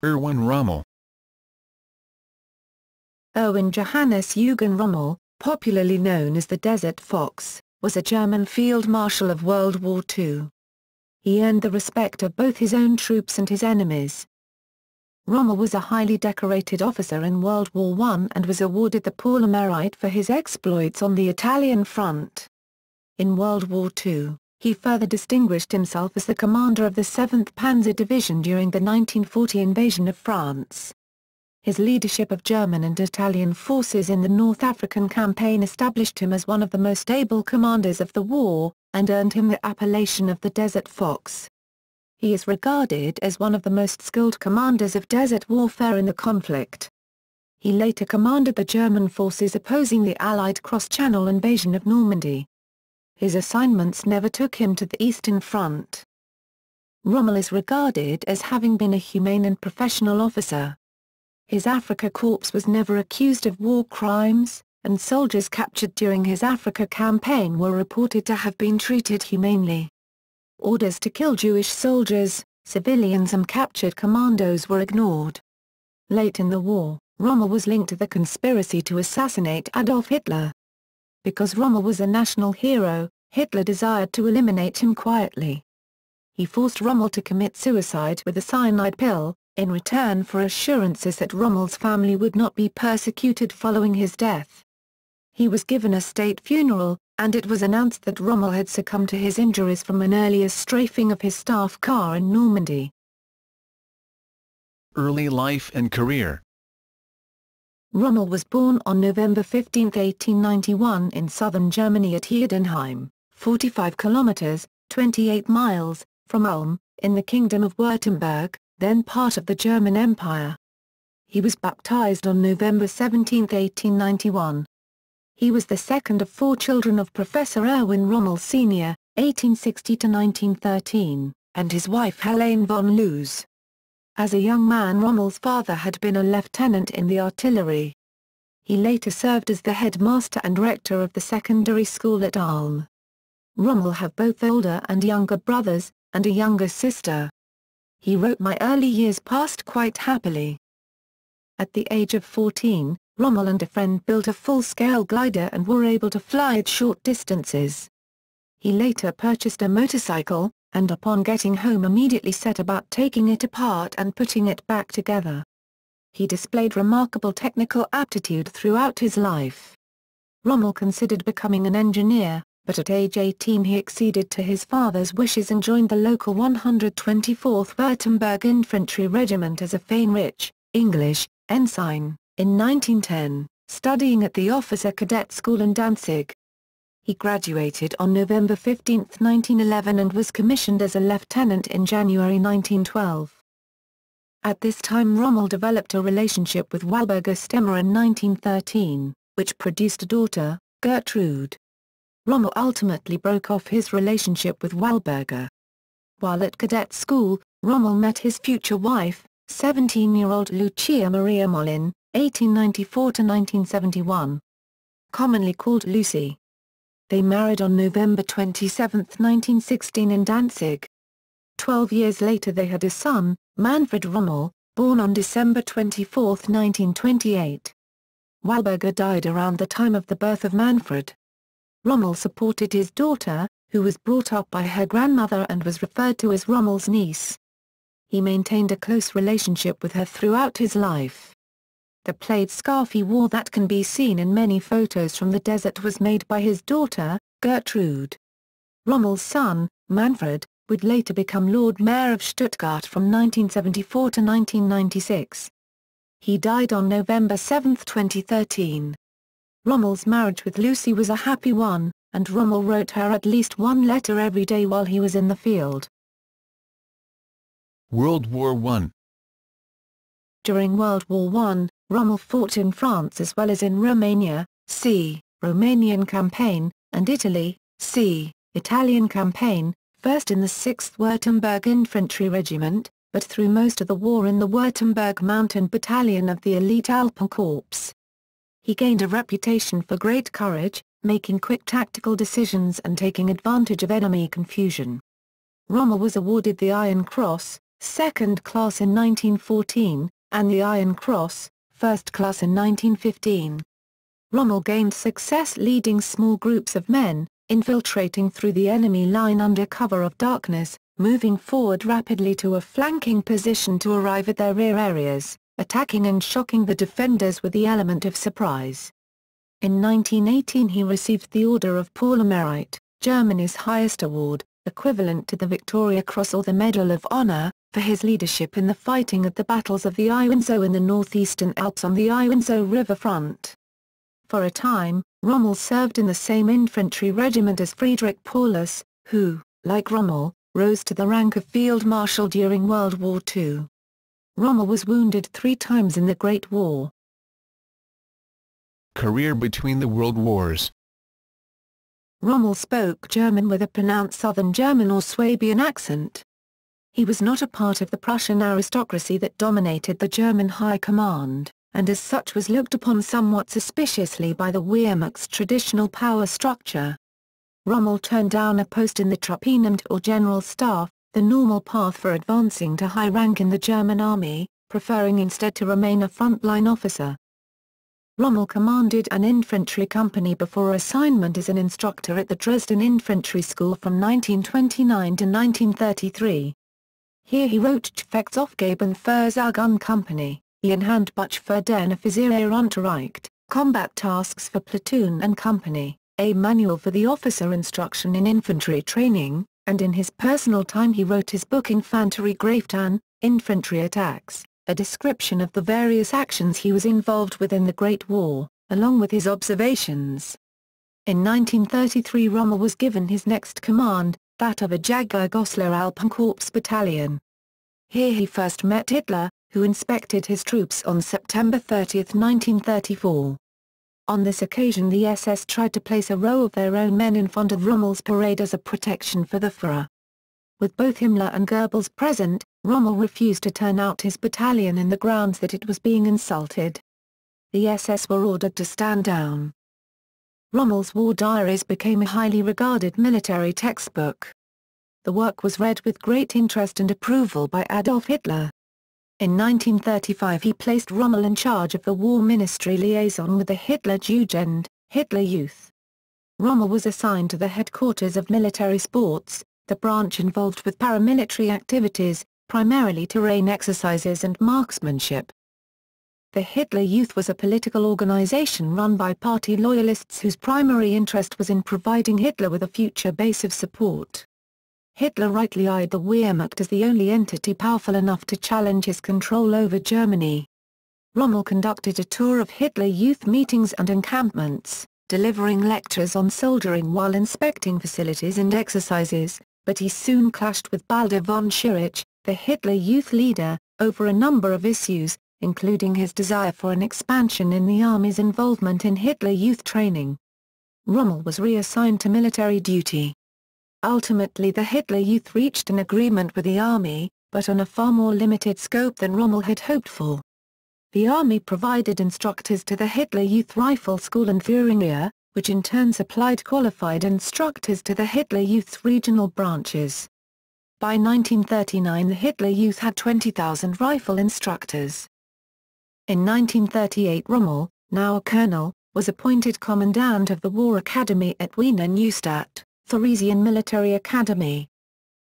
Erwin Rommel. Erwin Johannes Eugen Rommel, popularly known as the Desert Fox, was a German field marshal of World War II. He earned the respect of both his own troops and his enemies. Rommel was a highly decorated officer in World War I and was awarded the Palme Mérite for his exploits on the Italian front. In World War II, he further distinguished himself as the commander of the 7th Panzer Division during the 1940 invasion of France. His leadership of German and Italian forces in the North African campaign established him as one of the most able commanders of the war, and earned him the appellation of the Desert Fox. He is regarded as one of the most skilled commanders of desert warfare in the conflict. He later commanded the German forces opposing the Allied cross-channel invasion of Normandy. His assignments never took him to the Eastern Front. Rommel is regarded as having been a humane and professional officer. His Afrika Korps was never accused of war crimes, and soldiers captured during his Africa campaign were reported to have been treated humanely. Orders to kill Jewish soldiers, civilians and captured commandos were ignored. Late in the war, Rommel was linked to the conspiracy to assassinate Adolf Hitler. Because Rommel was a national hero, Hitler desired to eliminate him quietly. He forced Rommel to commit suicide with a cyanide pill, in return for assurances that Rommel's family would not be persecuted following his death. He was given a state funeral, and it was announced that Rommel had succumbed to his injuries from an earlier strafing of his staff car in Normandy. Early life and career. Rommel was born on November 15, 1891 in southern Germany at Heidenheim, 45 kilometers, 28 miles, from Ulm, in the Kingdom of Württemberg, then part of the German Empire. He was baptized on November 17, 1891. He was the second of 4 children of Professor Erwin Rommel Sr., 1860–1913, and his wife Helene von Loos. As a young man, Rommel's father had been a lieutenant in the artillery. He later served as the headmaster and rector of the secondary school at Ulm. Rommel had both older and younger brothers, and a younger sister. He wrote, "My early years passed quite happily." At the age of 14, Rommel and a friend built a full-scale glider and were able to fly at short distances. He later purchased a motorcycle, and upon getting home immediately set about taking it apart and putting it back together. He displayed remarkable technical aptitude throughout his life. Rommel considered becoming an engineer, but at age 18 he acceded to his father's wishes and joined the local 124th Württemberg Infantry Regiment as a Fähnrich, English, ensign, in 1910, studying at the Officer Cadet School in Danzig. He graduated on November 15, 1911 and was commissioned as a lieutenant in January 1912. At this time Rommel developed a relationship with Walburga Stemmer in 1913, which produced a daughter, Gertrude. Rommel ultimately broke off his relationship with Walburga. While at cadet school, Rommel met his future wife, 17-year-old Lucia Maria Mollin, 1894–1971. Commonly called Lucy. They married on November 27, 1916 in Danzig. 12 years later they had a son, Manfred Rommel, born on December 24, 1928. Walburga died around the time of the birth of Manfred. Rommel supported his daughter, who was brought up by her grandmother and was referred to as Rommel's niece. He maintained a close relationship with her throughout his life. The plaid scarf he wore that can be seen in many photos from the desert was made by his daughter, Gertrude. Rommel's son, Manfred, would later become Lord Mayor of Stuttgart from 1974 to 1996. He died on November 7, 2013. Rommel's marriage with Lucy was a happy one, and Rommel wrote her at least one letter every day while he was in the field. World War I. During World War I, Rommel fought in France as well as in Romania, c. Romanian Campaign, and Italy, c. Italian Campaign, first in the 6th Württemberg Infantry Regiment, but through most of the war in the Württemberg Mountain Battalion of the elite Alpenkorps. He gained a reputation for great courage, making quick tactical decisions and taking advantage of enemy confusion. Rommel was awarded the Iron Cross, second class in 1914, and the Iron Cross, first class in 1915. Rommel gained success leading small groups of men, infiltrating through the enemy line under cover of darkness, moving forward rapidly to a flanking position to arrive at their rear areas, attacking and shocking the defenders with the element of surprise. In 1918 he received the Order of Paul Emerite, Germany's highest award, equivalent to the Victoria Cross or the Medal of Honor, for his leadership in the fighting at the battles of the Iwinzow in the northeastern Alps on the Iwinzow River front. For a time, Rommel served in the same infantry regiment as Friedrich Paulus, who, like Rommel, rose to the rank of Field Marshal during World War II. Rommel was wounded 3 times in the Great War. Career between the World Wars. Rommel spoke German with a pronounced Southern German or Swabian accent. He was not a part of the Prussian aristocracy that dominated the German High Command, and as such was looked upon somewhat suspiciously by the Wehrmacht's traditional power structure. Rommel turned down a post in the Truppinamt or General Staff, the normal path for advancing to high rank in the German army, preferring instead to remain a frontline officer. Rommel commanded an infantry company before assignment as an instructor at the Dresden Infantry School from 1929 to 1933. Here he wrote Gefechtsaufgaben für seine Company, Ein Handbuch für den Offizier Unterricht, Combat Tasks for Platoon and Company, a manual for the officer instruction in infantry training, and in his personal time he wrote his book Infanteriegeschäfte, Infantry Attacks, a description of the various actions he was involved with in the Great War, along with his observations. In 1933 Rommel was given his next command, that of a Jägergoslar Alpenkorps battalion. Here he first met Hitler, who inspected his troops on September 30, 1934. On this occasion the SS tried to place a row of their own men in front of Rommel's parade as a protection for the Führer. With both Himmler and Goebbels present, Rommel refused to turn out his battalion in the grounds that it was being insulted. The SS were ordered to stand down. Rommel's war diaries became a highly regarded military textbook. The work was read with great interest and approval by Adolf Hitler. In 1935 he placed Rommel in charge of the War Ministry liaison with the Hitlerjugend, Hitler Youth. Rommel was assigned to the headquarters of military sports, the branch involved with paramilitary activities, primarily terrain exercises and marksmanship. The Hitler Youth was a political organization run by party loyalists whose primary interest was in providing Hitler with a future base of support. Hitler rightly eyed the Wehrmacht as the only entity powerful enough to challenge his control over Germany. Rommel conducted a tour of Hitler Youth meetings and encampments, delivering lectures on soldiering while inspecting facilities and exercises, but he soon clashed with Baldur von Schirach, the Hitler Youth leader, over a number of issues, including his desire for an expansion in the army's involvement in Hitler Youth training. Rommel was reassigned to military duty. Ultimately the Hitler Youth reached an agreement with the army, but on a far more limited scope than Rommel had hoped for. The army provided instructors to the Hitler Youth Rifle School and Führingia, which in turn supplied qualified instructors to the Hitler Youth's regional branches. By 1939 the Hitler Youth had 20,000 rifle instructors. In 1938 Rommel, now a colonel, was appointed commandant of the War Academy at Wiener Neustadt, Theresian Military Academy.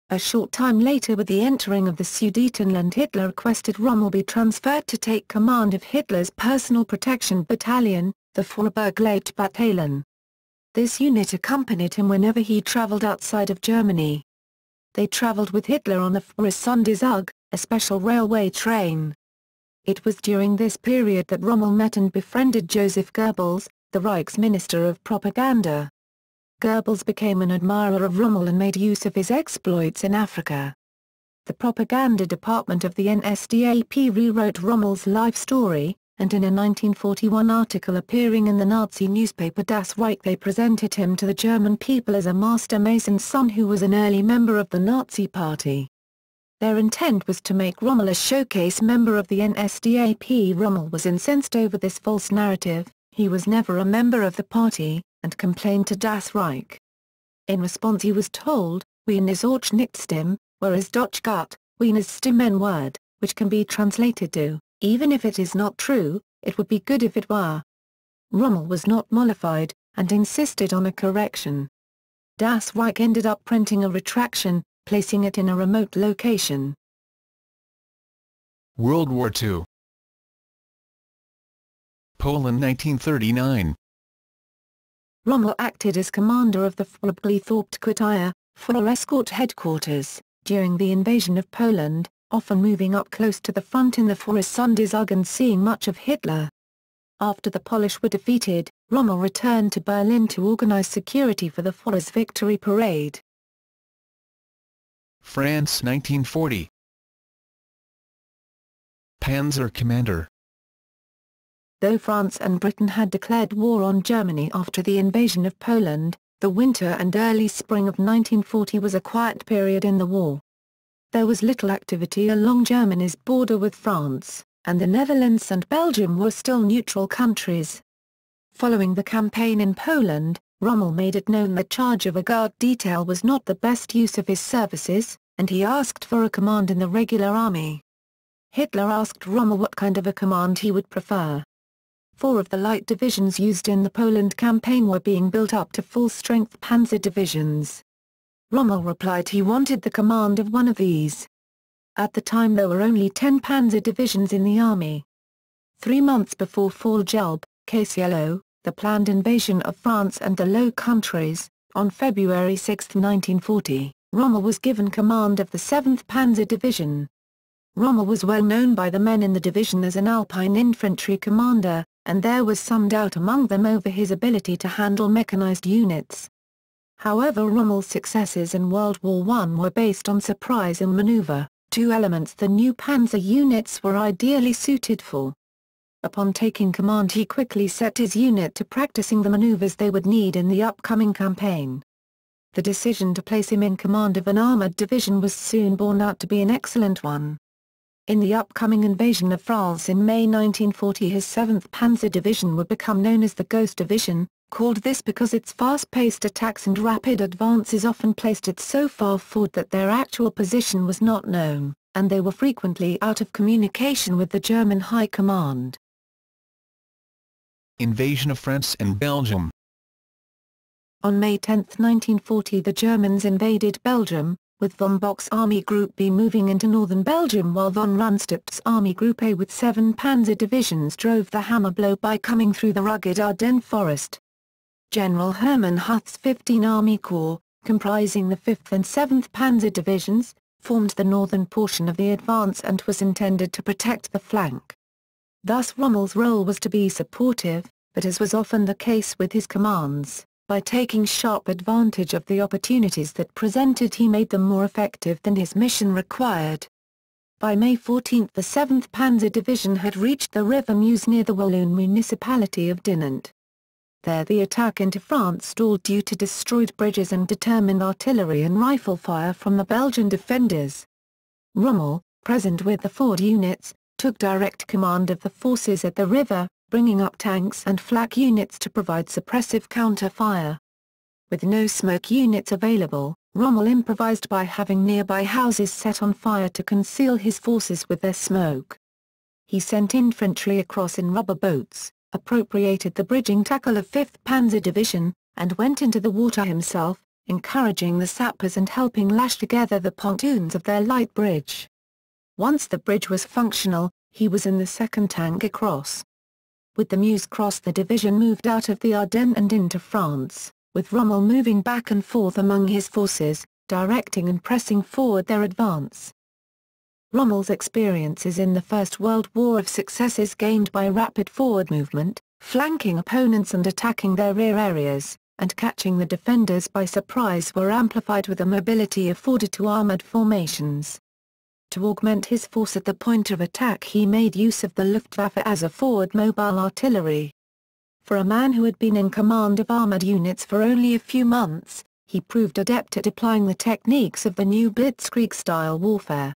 A short time later with the entering of the Sudetenland Hitler requested Rommel be transferred to take command of Hitler's personal protection battalion, the Vorburgleitbataillon. This unit accompanied him whenever he traveled outside of Germany. They traveled with Hitler on the Führersonderzug, a special railway train. It was during this period that Rommel met and befriended Joseph Goebbels, the Reich's Minister of Propaganda. Goebbels became an admirer of Rommel and made use of his exploits in Africa. The propaganda department of the NSDAP rewrote Rommel's life story, and in a 1941 article appearing in the Nazi newspaper Das Reich they presented him to the German people as a master mason's son who was an early member of the Nazi Party. Their intent was to make Rommel a showcase member of the NSDAP. Rommel was incensed over this false narrative, he was never a member of the party, and complained to Das Reich. In response he was told, "Wien ist auch nicht stimme, where is Deutsch gut, Wiener's Stimmen word, which can be translated to, even if it is not true, it would be good if it were. Rommel was not mollified, and insisted on a correction. Das Reich ended up printing a retraction, placing it in a remote location. World War II. Poland 1939. Rommel acted as commander of the Freiberglich escort headquarters, during the invasion of Poland, often moving up close to the front in the Freisundzug and seeing much of Hitler. After the Polish were defeated, Rommel returned to Berlin to organize security for the Führer's victory parade. France 1940. Panzer Commander. Though France and Britain had declared war on Germany after the invasion of Poland, the winter and early spring of 1940 was a quiet period in the war. There was little activity along Germany's border with France, and the Netherlands and Belgium were still neutral countries. Following the campaign in Poland, Rommel made it known that charge of a guard detail was not the best use of his services, and he asked for a command in the regular army. Hitler asked Rommel what kind of a command he would prefer. 4 of the light divisions used in the Poland campaign were being built up to full-strength panzer divisions. Rommel replied he wanted the command of one of these. At the time there were only 10 panzer divisions in the army. 3 months before Fallujah, the planned invasion of France and the Low Countries, on February 6, 1940, Rommel was given command of the 7th Panzer Division. Rommel was well known by the men in the division as an Alpine infantry commander, and there was some doubt among them over his ability to handle mechanized units. However, Rommel's successes in World War I were based on surprise and maneuver, 2 elements the new panzer units were ideally suited for. Upon taking command he quickly set his unit to practicing the maneuvers they would need in the upcoming campaign. The decision to place him in command of an armored division was soon borne out to be an excellent one. In the upcoming invasion of France in May 1940 his 7th Panzer Division would become known as the Ghost Division, called this because its fast-paced attacks and rapid advances often placed it so far forward that their actual position was not known, and they were frequently out of communication with the German High Command. Invasion of France and Belgium. On May 10, 1940 the Germans invaded Belgium, with von Bock's Army Group B moving into northern Belgium while von Rundstedt's Army Group A with 7 panzer divisions drove the hammer blow by coming through the rugged Ardennes forest. General Hermann Huth's 15 Army Corps, comprising the 5th and 7th Panzer Divisions, formed the northern portion of the advance and was intended to protect the flank. Thus Rommel's role was to be supportive, but as was often the case with his commands, by taking sharp advantage of the opportunities that presented he made them more effective than his mission required. By May 14 the 7th Panzer Division had reached the River Meuse near the Walloon municipality of Dinant. There the attack into France stalled due to destroyed bridges and determined artillery and rifle fire from the Belgian defenders. Rommel, present with the forward units, took direct command of the forces at the river, bringing up tanks and flak units to provide suppressive counter-fire. With no smoke units available, Rommel improvised by having nearby houses set on fire to conceal his forces with their smoke. He sent infantry across in rubber boats, appropriated the bridging tackle of 5th Panzer Division, and went into the water himself, encouraging the sappers and helping lash together the pontoons of their light bridge. Once the bridge was functional, he was in the second tank across. With the Meuse cross the division moved out of the Ardennes and into France, with Rommel moving back and forth among his forces, directing and pressing forward their advance. Rommel's experiences in the First World War of successes gained by rapid forward movement, flanking opponents and attacking their rear areas, and catching the defenders by surprise were amplified with the mobility afforded to armored formations. To augment his force at the point of attack he made use of the Luftwaffe as a forward mobile artillery. For a man who had been in command of armored units for only a few months, he proved adept at applying the techniques of the new Blitzkrieg-style warfare.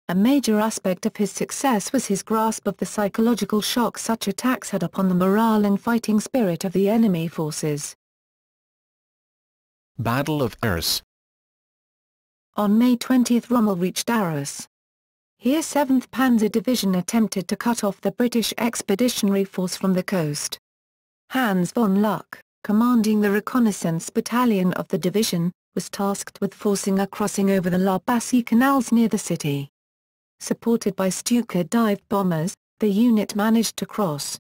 A major aspect of his success was his grasp of the psychological shock such attacks had upon the morale and fighting spirit of the enemy forces. Battle of Arras. On May 20 Rommel reached Arras, Here 7th Panzer Division attempted to cut off the British Expeditionary Force from the coast. Hans von Luck, commanding the reconnaissance battalion of the division, was tasked with forcing a crossing over the La Bassée canals near the city. Supported by Stuka dive bombers, the unit managed to cross.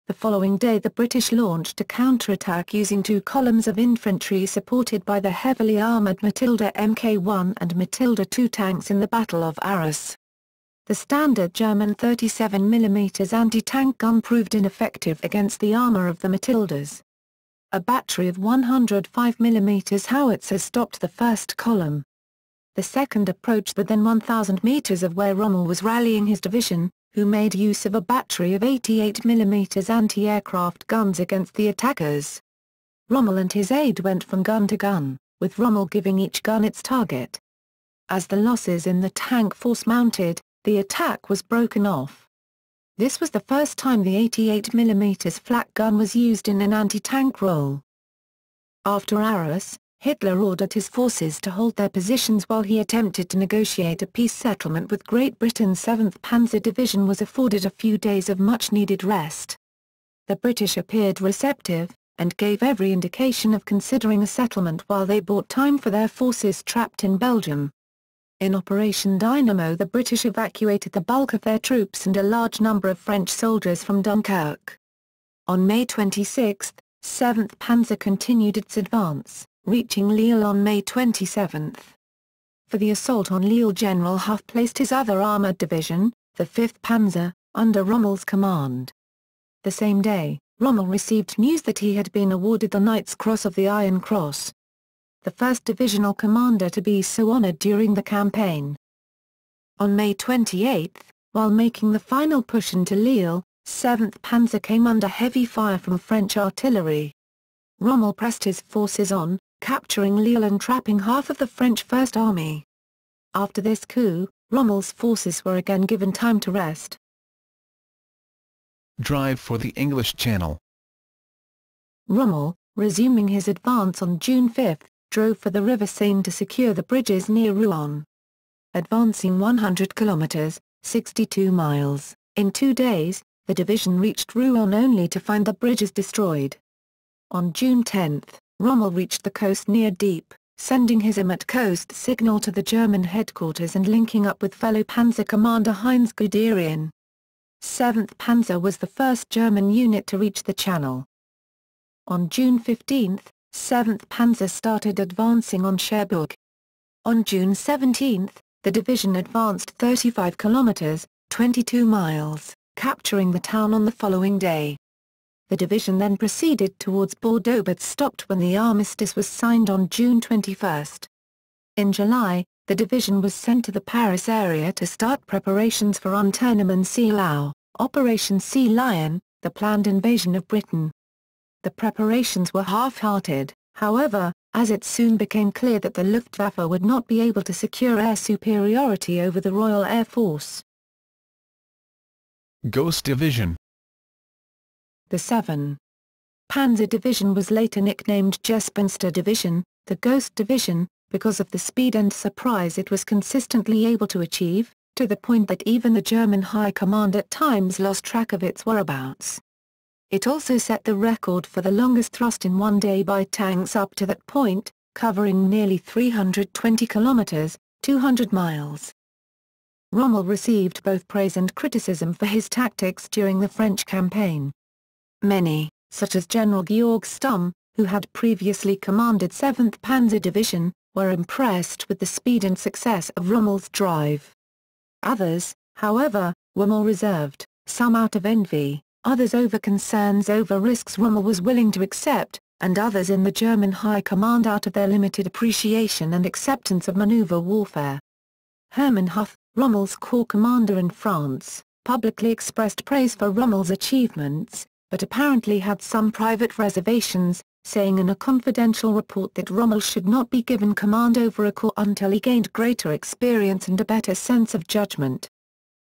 The following day the British launched a counterattack using 2 columns of infantry supported by the heavily armoured Matilda Mk1 and Matilda II tanks in the Battle of Arras. The standard German 37mm anti-tank gun proved ineffective against the armour of the Matildas. A battery of 105mm howitzers stopped the first column. The second approached within 1,000 metres of where Rommel was rallying his division, who made use of a battery of 88mm anti-aircraft guns against the attackers. Rommel and his aide went from gun to gun, with Rommel giving each gun its target. As the losses in the tank force mounted, the attack was broken off. This was the first time the 88mm flak gun was used in an anti-tank role. After Arras, Hitler ordered his forces to hold their positions while he attempted to negotiate a peace settlement with Great Britain. 7th Panzer Division was afforded a few days of much-needed rest. The British appeared receptive, and gave every indication of considering a settlement while they bought time for their forces trapped in Belgium. In Operation Dynamo the British evacuated the bulk of their troops and a large number of French soldiers from Dunkirk. On May 26, 7th Panzer continued its advance, reaching Lille on May 27. For the assault on Lille General Hough placed his other armoured division, the 5th Panzer, under Rommel's command. The same day, Rommel received news that he had been awarded the Knight's Cross of the Iron Cross, the first divisional commander to be so honoured during the campaign. On May 28, while making the final push into Lille, 7th Panzer came under heavy fire from French artillery. Rommel pressed his forces on, capturing Lille and trapping half of the French First Army. After this coup, Rommel's forces were again given time to rest. Drive for the English Channel. Rommel, resuming his advance on June 5, drove for the River Seine to secure the bridges near Rouen. Advancing 100 kilometers, 62 miles, in 2 days, the division reached Rouen only to find the bridges destroyed. On June 10, Rommel reached the coast near Dieppe, sending his IMAT coast signal to the German headquarters and linking up with fellow Panzer Commander Heinz Guderian. 7th Panzer was the first German unit to reach the Channel. On June 15, 7th Panzer started advancing on Cherbourg. On June 17, the division advanced 35 kilometers, 22 miles, capturing the town on the following day. The division then proceeded towards Bordeaux but stopped when the armistice was signed on June 21. In July, the division was sent to the Paris area to start preparations for Unternehmen Seelau, Operation Sea Lion, the planned invasion of Britain. The preparations were half-hearted, however, as it soon became clear that the Luftwaffe would not be able to secure air superiority over the Royal Air Force. Ghost Division. The 7th Panzer Division was later nicknamed Gespenster Division, the Ghost Division, because of the speed and surprise it was consistently able to achieve, to the point that even the German High Command at times lost track of its whereabouts. It also set the record for the longest thrust in one day by tanks up to that point, covering nearly 320 kilometers, 200 miles. Rommel received both praise and criticism for his tactics during the French campaign. Many, such as General Georg Stumm, who had previously commanded 7th Panzer Division, were impressed with the speed and success of Rommel's drive. Others, however, were more reserved, some out of envy, others over concerns over risks Rommel was willing to accept, and others in the German High Command out of their limited appreciation and acceptance of maneuver warfare. Hermann Hoth, Rommel's corps commander in France, publicly expressed praise for Rommel's achievements, but apparently had some private reservations, saying in a confidential report that Rommel should not be given command over a corps until he gained greater experience and a better sense of judgment.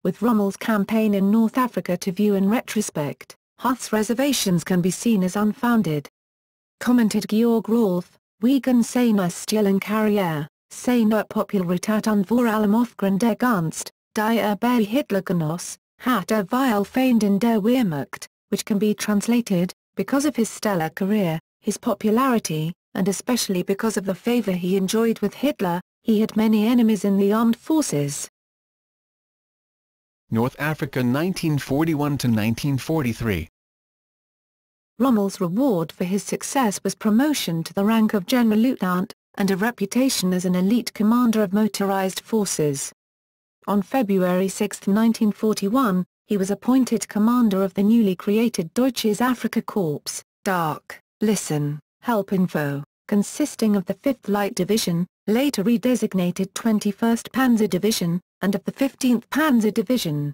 With Rommel's campaign in North Africa to view in retrospect, Hoth's reservations can be seen as unfounded. Commented Georg Rolf, Wegen seiner stillen Karriere, seiner Popularität und vor allem aufgrund der Gunst, Die Erbey Hitlergenoss, hat weil feind in der Wehrmacht, which can be translated, because of his stellar career, his popularity, and especially because of the favor he enjoyed with Hitler, he had many enemies in the armed forces. North Africa 1941–1943. Rommel's reward for his success was promotion to the rank of Generalleutnant, and a reputation as an elite commander of motorized forces. On February 6, 1941, he was appointed commander of the newly created Deutsches Afrika Korps, DAK, Listen, Help Info, consisting of the 5th Light Division, later redesignated 21st Panzer Division, and of the 15th Panzer Division.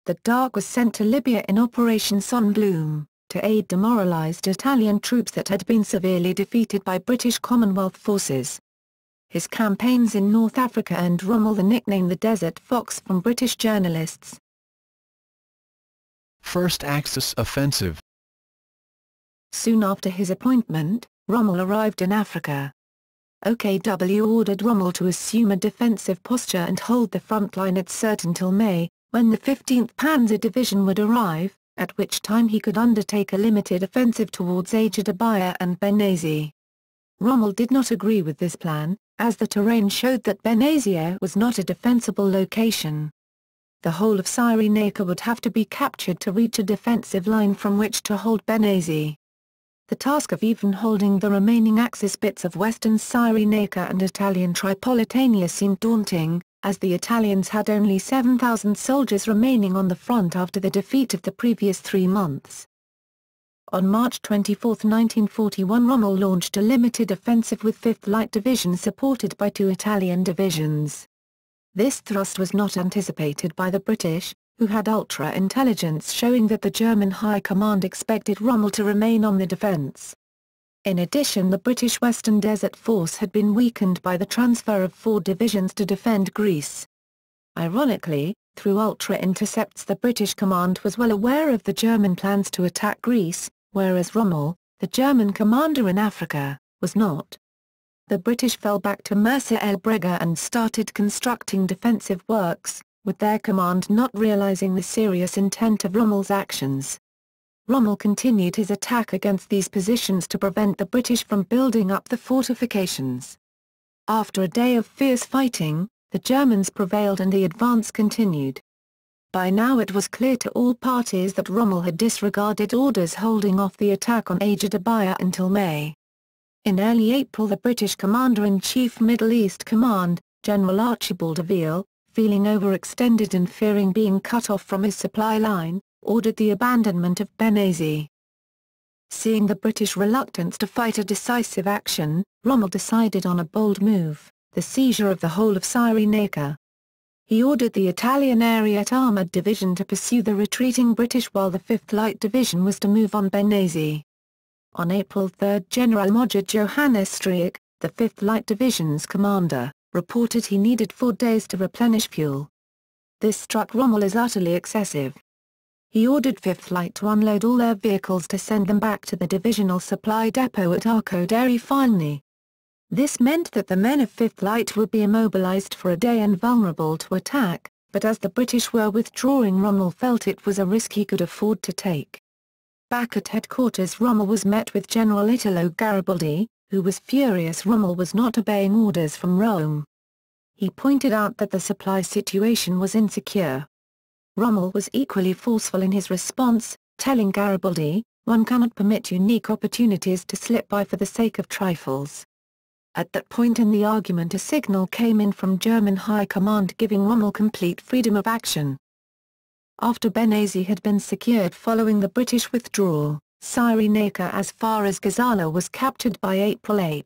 The DAK was sent to Libya in Operation Sonnenblume, to aid demoralized Italian troops that had been severely defeated by British Commonwealth forces. His campaigns in North Africa earned Rommel the nickname the Desert Fox from British journalists. First Axis Offensive. Soon after his appointment, Rommel arrived in Africa. OKW ordered Rommel to assume a defensive posture and hold the front line at Sirte until May, when the 15th Panzer Division would arrive, at which time he could undertake a limited offensive towards Ajdabiya and Benghazi. Rommel did not agree with this plan, as the terrain showed that Benghazi was not a defensible location. The whole of Cyrenaica would have to be captured to reach a defensive line from which to hold Benghazi. The task of even holding the remaining Axis bits of western Cyrenaica and Italian Tripolitania seemed daunting, as the Italians had only 7,000 soldiers remaining on the front after the defeat of the previous 3 months. On March 24, 1941, Rommel launched a limited offensive with 5th Light Division supported by 2 Italian divisions. This thrust was not anticipated by the British, who had ultra-intelligence showing that the German High Command expected Rommel to remain on the defense. In addition, the British Western Desert Force had been weakened by the transfer of 4 divisions to defend Greece. Ironically, through ultra-intercepts the British command was well aware of the German plans to attack Greece, whereas Rommel, the German commander in Africa, was not. The British fell back to Mersa el Brega and started constructing defensive works, with their command not realizing the serious intent of Rommel's actions. Rommel continued his attack against these positions to prevent the British from building up the fortifications. After a day of fierce fighting, the Germans prevailed and the advance continued. By now it was clear to all parties that Rommel had disregarded orders holding off the attack on Ajdabiya until May. In early April, the British Commander-in-Chief Middle East Command, General Archibald Avile, feeling overextended and fearing being cut off from his supply line, ordered the abandonment of Benghazi. Seeing the British reluctance to fight a decisive action, Rommel decided on a bold move, the seizure of the whole of Cyrenaica. He ordered the Italian Ariete Armoured Division to pursue the retreating British while the 5th Light Division was to move on Benghazi. On April 3, General Erwin Johannes Eugen, the 5th Light Division's commander, reported he needed 4 days to replenish fuel. This struck Rommel as utterly excessive. He ordered 5th Light to unload all their vehicles to send them back to the divisional supply depot at Arco dei Falni. This meant that the men of 5th Light would be immobilized for a day and vulnerable to attack, but as the British were withdrawing, Rommel felt it was a risk he could afford to take. Back at headquarters, Rommel was met with General Italo Garibaldi, who was furious Rommel was not obeying orders from Rome. He pointed out that the supply situation was insecure. Rommel was equally forceful in his response, telling Garibaldi, "One cannot permit unique opportunities to slip by for the sake of trifles." At that point in the argument, a signal came in from German High Command giving Rommel complete freedom of action. After Benghazi had been secured following the British withdrawal, Cyrenaica as far as Gazala was captured by April 8.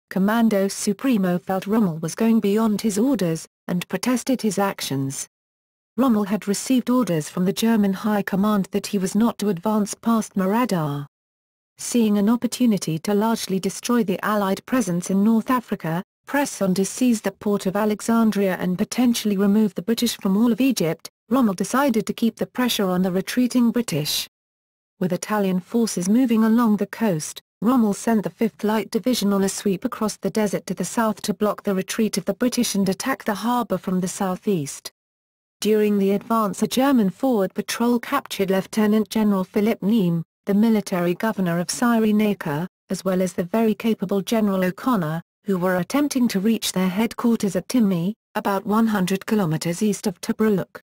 Comando Supremo felt Rommel was going beyond his orders, and protested his actions. Rommel had received orders from the German High Command that he was not to advance past Muradar. Seeing an opportunity to largely destroy the Allied presence in North Africa, press on to seize the port of Alexandria and potentially remove the British from all of Egypt, Rommel decided to keep the pressure on the retreating British. With Italian forces moving along the coast, Rommel sent the 5th Light Division on a sweep across the desert to the south to block the retreat of the British and attack the harbour from the southeast. During the advance, a German forward patrol captured Lieutenant General Philipp Nehm, the military governor of Cyrenaica, as well as the very capable General O'Connor, who were attempting to reach their headquarters at Timmy, about 100 kilometers east of Tobruk.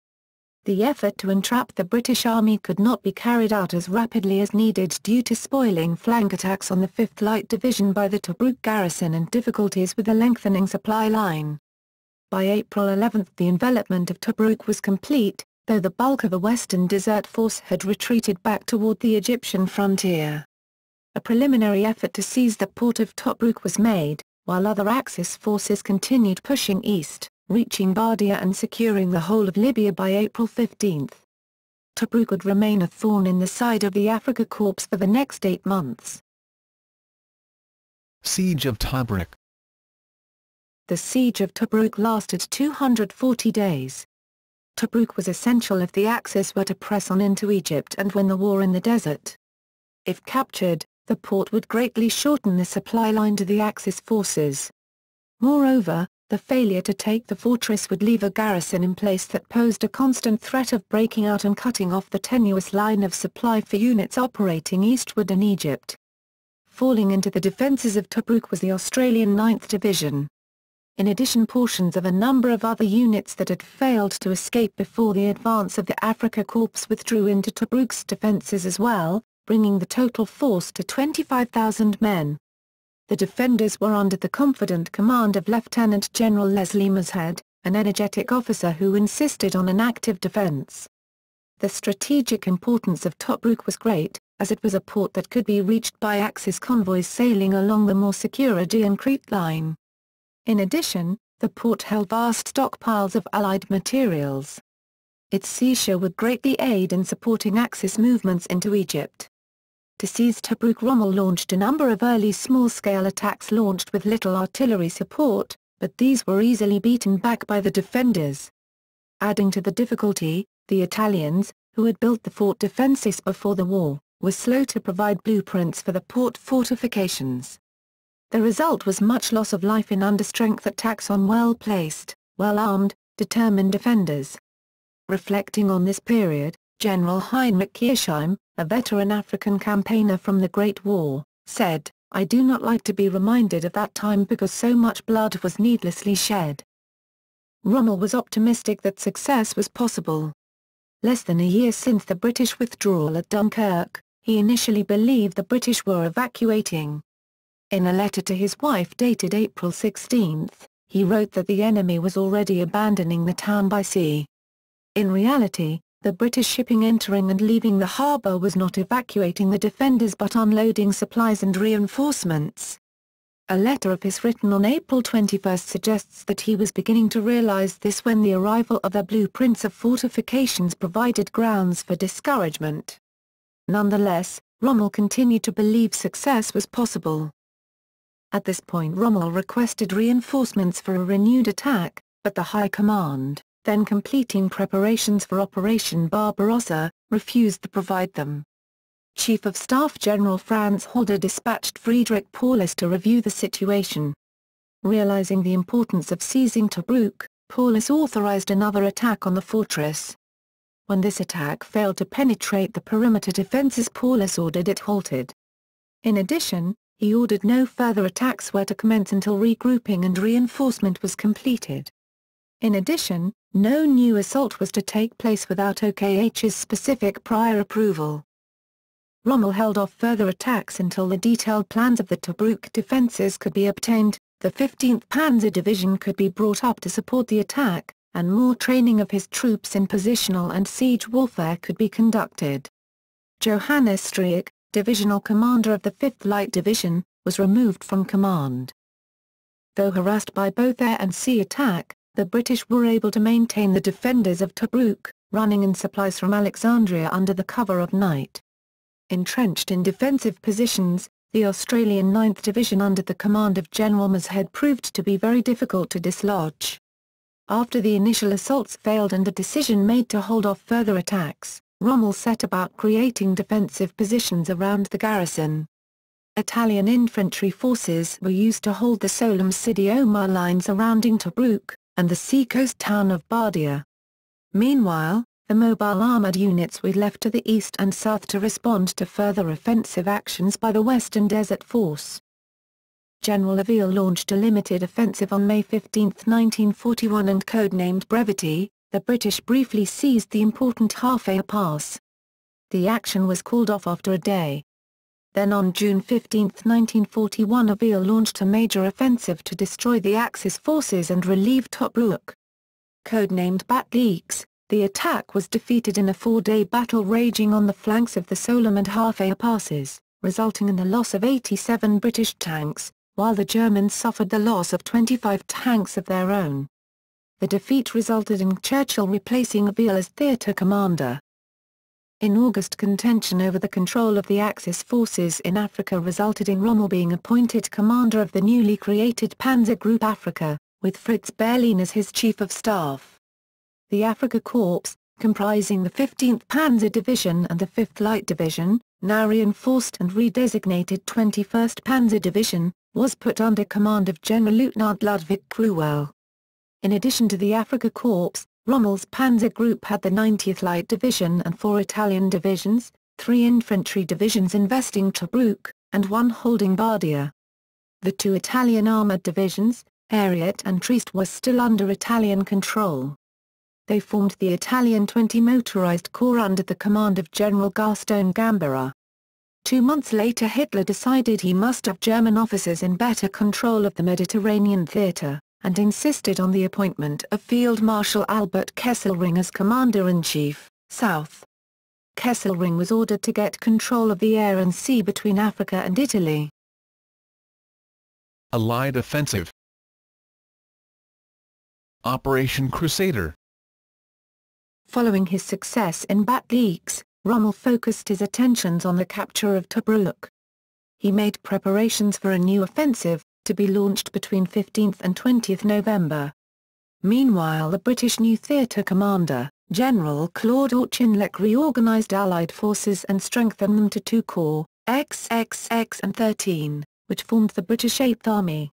The effort to entrap the British Army could not be carried out as rapidly as needed due to spoiling flank attacks on the 5th Light Division by the Tobruk garrison and difficulties with the lengthening supply line. By April 11 the envelopment of Tobruk was complete, though the bulk of the Western Desert Force had retreated back toward the Egyptian frontier. A preliminary effort to seize the port of Tobruk was made, while other Axis forces continued pushing east, reaching Bardia and securing the whole of Libya by April 15. Tobruk would remain a thorn in the side of the Afrika Korps for the next 8 months. Siege of Tobruk. The siege of Tobruk lasted 240 days. Tobruk was essential if the Axis were to press on into Egypt and win the war in the desert. If captured, the port would greatly shorten the supply line to the Axis forces. Moreover, the failure to take the fortress would leave a garrison in place that posed a constant threat of breaking out and cutting off the tenuous line of supply for units operating eastward in Egypt. Falling into the defences of Tobruk was the Australian 9th Division. In addition, portions of a number of other units that had failed to escape before the advance of the Afrika Korps withdrew into Tobruk's defences as well, bringing the total force to 25,000 men. The defenders were under the confident command of Lieutenant General Leslie Moorehead, an energetic officer who insisted on an active defence. The strategic importance of Tobruk was great, as it was a port that could be reached by Axis convoys sailing along the more secure Aegean-Crete line. In addition, the port held vast stockpiles of Allied materials. Its seashore would greatly aid in supporting Axis movements into Egypt. To seize Tobruk, Rommel launched a number of early small-scale attacks launched with little artillery support, but these were easily beaten back by the defenders. Adding to the difficulty, the Italians, who had built the fort defences before the war, were slow to provide blueprints for the port fortifications. The result was much loss of life in understrength attacks on well-placed, well-armed, determined defenders. Reflecting on this period, General Heinrich Kirchheim, a veteran African campaigner from the Great War, said, "I do not like to be reminded of that time because so much blood was needlessly shed." Rommel was optimistic that success was possible. Less than a year since the British withdrawal at Dunkirk, he initially believed the British were evacuating. In a letter to his wife dated April 16, he wrote that the enemy was already abandoning the town by sea. In reality, the British shipping entering and leaving the harbour was not evacuating the defenders but unloading supplies and reinforcements. A letter of his written on April 21 suggests that he was beginning to realise this when the arrival of the blueprints of fortifications provided grounds for discouragement. Nonetheless, Rommel continued to believe success was possible. At this point Rommel requested reinforcements for a renewed attack, but the High Command, then completing preparations for Operation Barbarossa, refused to provide them. Chief of Staff General Franz Halder dispatched Friedrich Paulus to review the situation. Realizing the importance of seizing Tobruk, Paulus authorized another attack on the fortress. When this attack failed to penetrate the perimeter defenses, Paulus ordered it halted. In addition, he ordered no further attacks were to commence until regrouping and reinforcement was completed. In addition, no new assault was to take place without OKH's specific prior approval. Rommel held off further attacks until the detailed plans of the Tobruk defences could be obtained, the 15th Panzer Division could be brought up to support the attack, and more training of his troops in positional and siege warfare could be conducted. Johannes Streeck, divisional commander of the 5th Light Division, was removed from command. Though harassed by both air and sea attack, the British were able to maintain the defenders of Tobruk, running in supplies from Alexandria under the cover of night. Entrenched in defensive positions, the Australian 9th Division under the command of General Moorehead proved to be very difficult to dislodge. After the initial assaults failed and a decision made to hold off further attacks, Rommel set about creating defensive positions around the garrison. Italian infantry forces were used to hold the Solem-Sidi Omar line surrounding Tobruk, and the seacoast town of Bardia. Meanwhile, the mobile armoured units were left to the east and south to respond to further offensive actions by the Western Desert Force. General Avile launched a limited offensive on May 15, 1941 and codenamed Brevity. The British briefly seized the important Halfaya Pass. The action was called off after a day. Then on June 15, 1941 Avile launched a major offensive to destroy the Axis forces and relieve Tobruk. Codenamed Batliks, the attack was defeated in a 4-day battle raging on the flanks of the Solam and Halfaya passes, resulting in the loss of 87 British tanks, while the Germans suffered the loss of 25 tanks of their own. The defeat resulted in Churchill replacing Avile as theatre commander. In August, contention over the control of the Axis forces in Africa resulted in Rommel being appointed commander of the newly created Panzer Group Africa, with Fritz Berlin as his chief of staff. The Afrika Korps, comprising the 15th Panzer Division and the 5th Light Division, now reinforced and redesignated 21st Panzer Division, was put under command of General-Lieutenant Ludwig Cruel. In addition to the Afrika Korps, Rommel's Panzer Group had the 90th Light Division and 4 Italian divisions, 3 infantry divisions investing Tobruk, and 1 holding Bardia. The 2 Italian armoured divisions, Ariete and Trieste, were still under Italian control. They formed the Italian 20 Motorized Corps under the command of General Gastone Gambara. 2 months later Hitler decided he must have German officers in better control of the Mediterranean theatre, and insisted on the appointment of Field Marshal Albert Kesselring as Commander-in-Chief, South. Kesselring was ordered to get control of the air and sea between Africa and Italy. Allied offensive. Operation Crusader. Following his success in Batliks, Rommel focused his attentions on the capture of Tobruk. He made preparations for a new offensive, to be launched between 15th and 20th November. Meanwhile, the British new theatre commander, General Claude Auchinleck, reorganised Allied forces and strengthened them to 2 corps, XXX and 13, which formed the British 8th Army.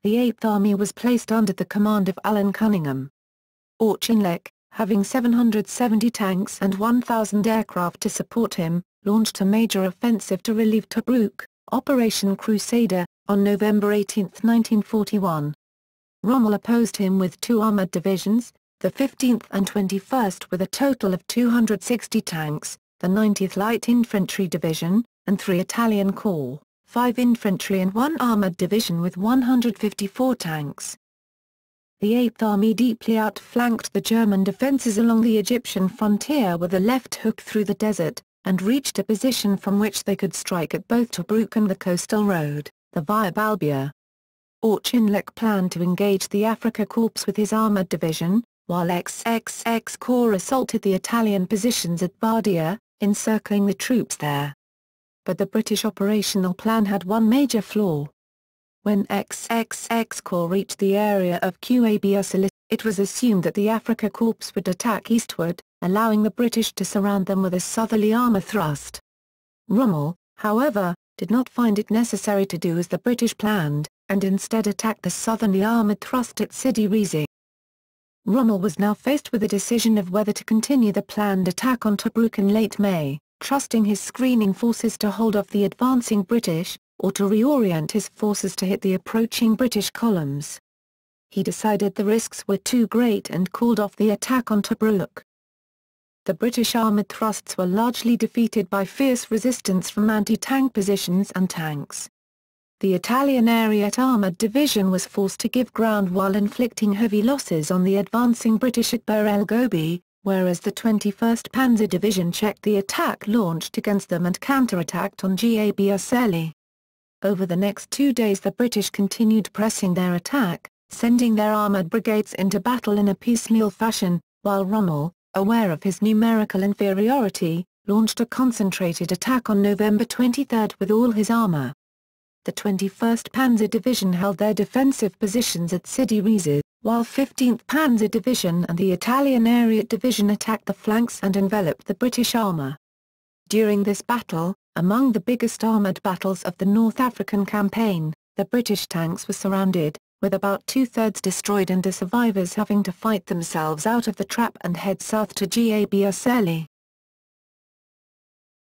The 8th Army was placed under the command of Alan Cunningham. Auchinleck, having 770 tanks and 1,000 aircraft to support him, launched a major offensive to relieve Tobruk, Operation Crusader, on November 18, 1941. Rommel opposed him with 2 armoured divisions, the 15th and 21st with a total of 260 tanks, the 90th Light Infantry Division, and 3 Italian Corps, 5 infantry and 1 armoured division with 154 tanks. The 8th Army deeply outflanked the German defences along the Egyptian frontier with a left hook through the desert, and reached a position from which they could strike at both Tobruk and the coastal road, the Via Balbia. Auchinleck planned to engage the Afrika Korps with his armoured division, while XXX Corps assaulted the Italian positions at Bardia, encircling the troops there. But the British operational plan had one major flaw. When XXX Corps reached the area of Qabia, it was assumed that the Afrika Korps would attack eastward, allowing the British to surround them with a southerly armour thrust. Rommel, however, did not find it necessary to do as the British planned, and instead attacked the southerly armoured thrust at Sidi Rezegh. Rommel was now faced with a decision of whether to continue the planned attack on Tobruk in late May, trusting his screening forces to hold off the advancing British, or to reorient his forces to hit the approaching British columns. He decided the risks were too great and called off the attack on Tobruk. The British armoured thrusts were largely defeated by fierce resistance from anti-tank positions and tanks. The Italian Ariete Armoured Division was forced to give ground while inflicting heavy losses on the advancing British at Bir el Gobi, whereas the 21st Panzer Division checked the attack launched against them and counterattacked on Qabia Seli. Over the next 2 days the British continued pressing their attack, sending their armoured brigades into battle in a piecemeal fashion, while Rommel, aware of his numerical inferiority, launched a concentrated attack on November 23 with all his armour. The 21st Panzer Division held their defensive positions at Sidi Rezegh, while 15th Panzer Division and the Italian Ariete Division attacked the flanks and enveloped the British armour. During this battle, among the biggest armoured battles of the North African campaign, the British tanks were surrounded, with about two-thirds destroyed and the survivors having to fight themselves out of the trap and head south to Gabs.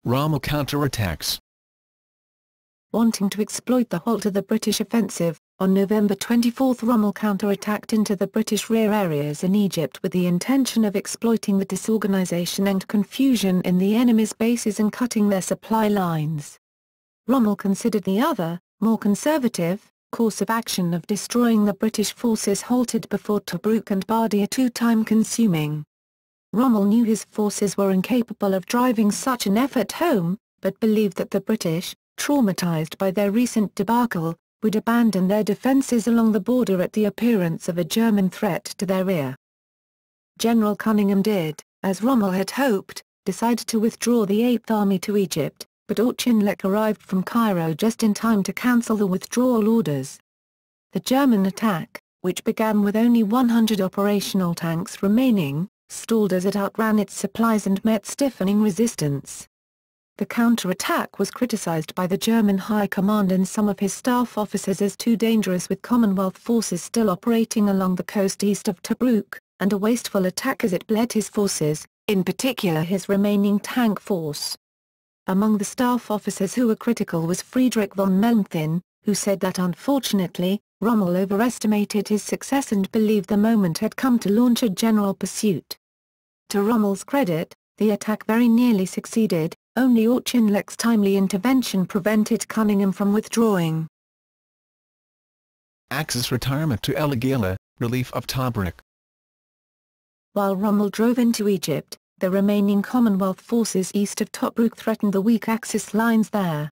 Rommel counterattacks. Wanting to exploit the halt of the British offensive, on November 24 Rommel counterattacked into the British rear areas in Egypt with the intention of exploiting the disorganization and confusion in the enemy's bases and cutting their supply lines. Rommel considered the other, more conservative, course of action of destroying the British forces halted before Tobruk and Bardia too time-consuming. Rommel knew his forces were incapable of driving such an effort home, but believed that the British, traumatized by their recent debacle, would abandon their defences along the border at the appearance of a German threat to their rear. General Cunningham did, as Rommel had hoped, decide to withdraw the 8th Army to Egypt, but Auchinleck arrived from Cairo just in time to cancel the withdrawal orders. The German attack, which began with only 100 operational tanks remaining, stalled as it outran its supplies and met stiffening resistance. The counterattack was criticized by the German High Command and some of his staff officers as too dangerous with Commonwealth forces still operating along the coast east of Tobruk, and a wasteful attack as it bled his forces, in particular his remaining tank force. Among the staff officers who were critical was Friedrich von Mellenthin, who said that unfortunately, Rommel overestimated his success and believed the moment had come to launch a general pursuit. To Rommel's credit, the attack very nearly succeeded, only Auchinleck's timely intervention prevented Cunningham from withdrawing. Axis retirement to El Agila, relief of Tobruk. While Rommel drove into Egypt, the remaining Commonwealth forces east of Tobruk threatened the weak Axis lines there.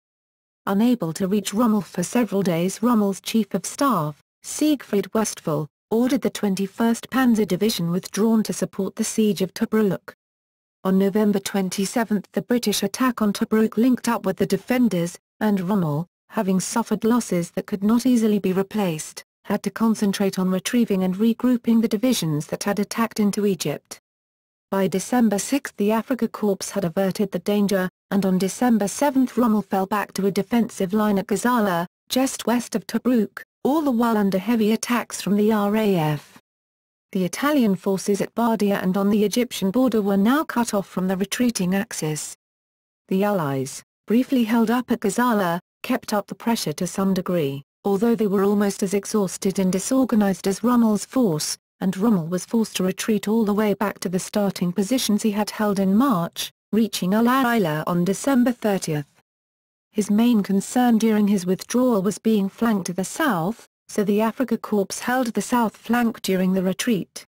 Unable to reach Rommel for several days, Rommel's Chief of Staff, Siegfried Westphal, ordered the 21st Panzer Division withdrawn to support the siege of Tobruk. On November 27 the British attack on Tobruk linked up with the defenders, and Rommel, having suffered losses that could not easily be replaced, had to concentrate on retrieving and regrouping the divisions that had attacked into Egypt. By December 6 the Afrika Korps had averted the danger, and on December 7 Rommel fell back to a defensive line at Gazala, just west of Tobruk, all the while under heavy attacks from the RAF. The Italian forces at Bardia and on the Egyptian border were now cut off from the retreating Axis. The Allies, briefly held up at Gazala, kept up the pressure to some degree, although they were almost as exhausted and disorganized as Rommel's force, and Rommel was forced to retreat all the way back to the starting positions he had held in March, reaching El Agila on December 30. His main concern during his withdrawal was being flanked to the south, so the Afrika Korps held the south flank during the retreat.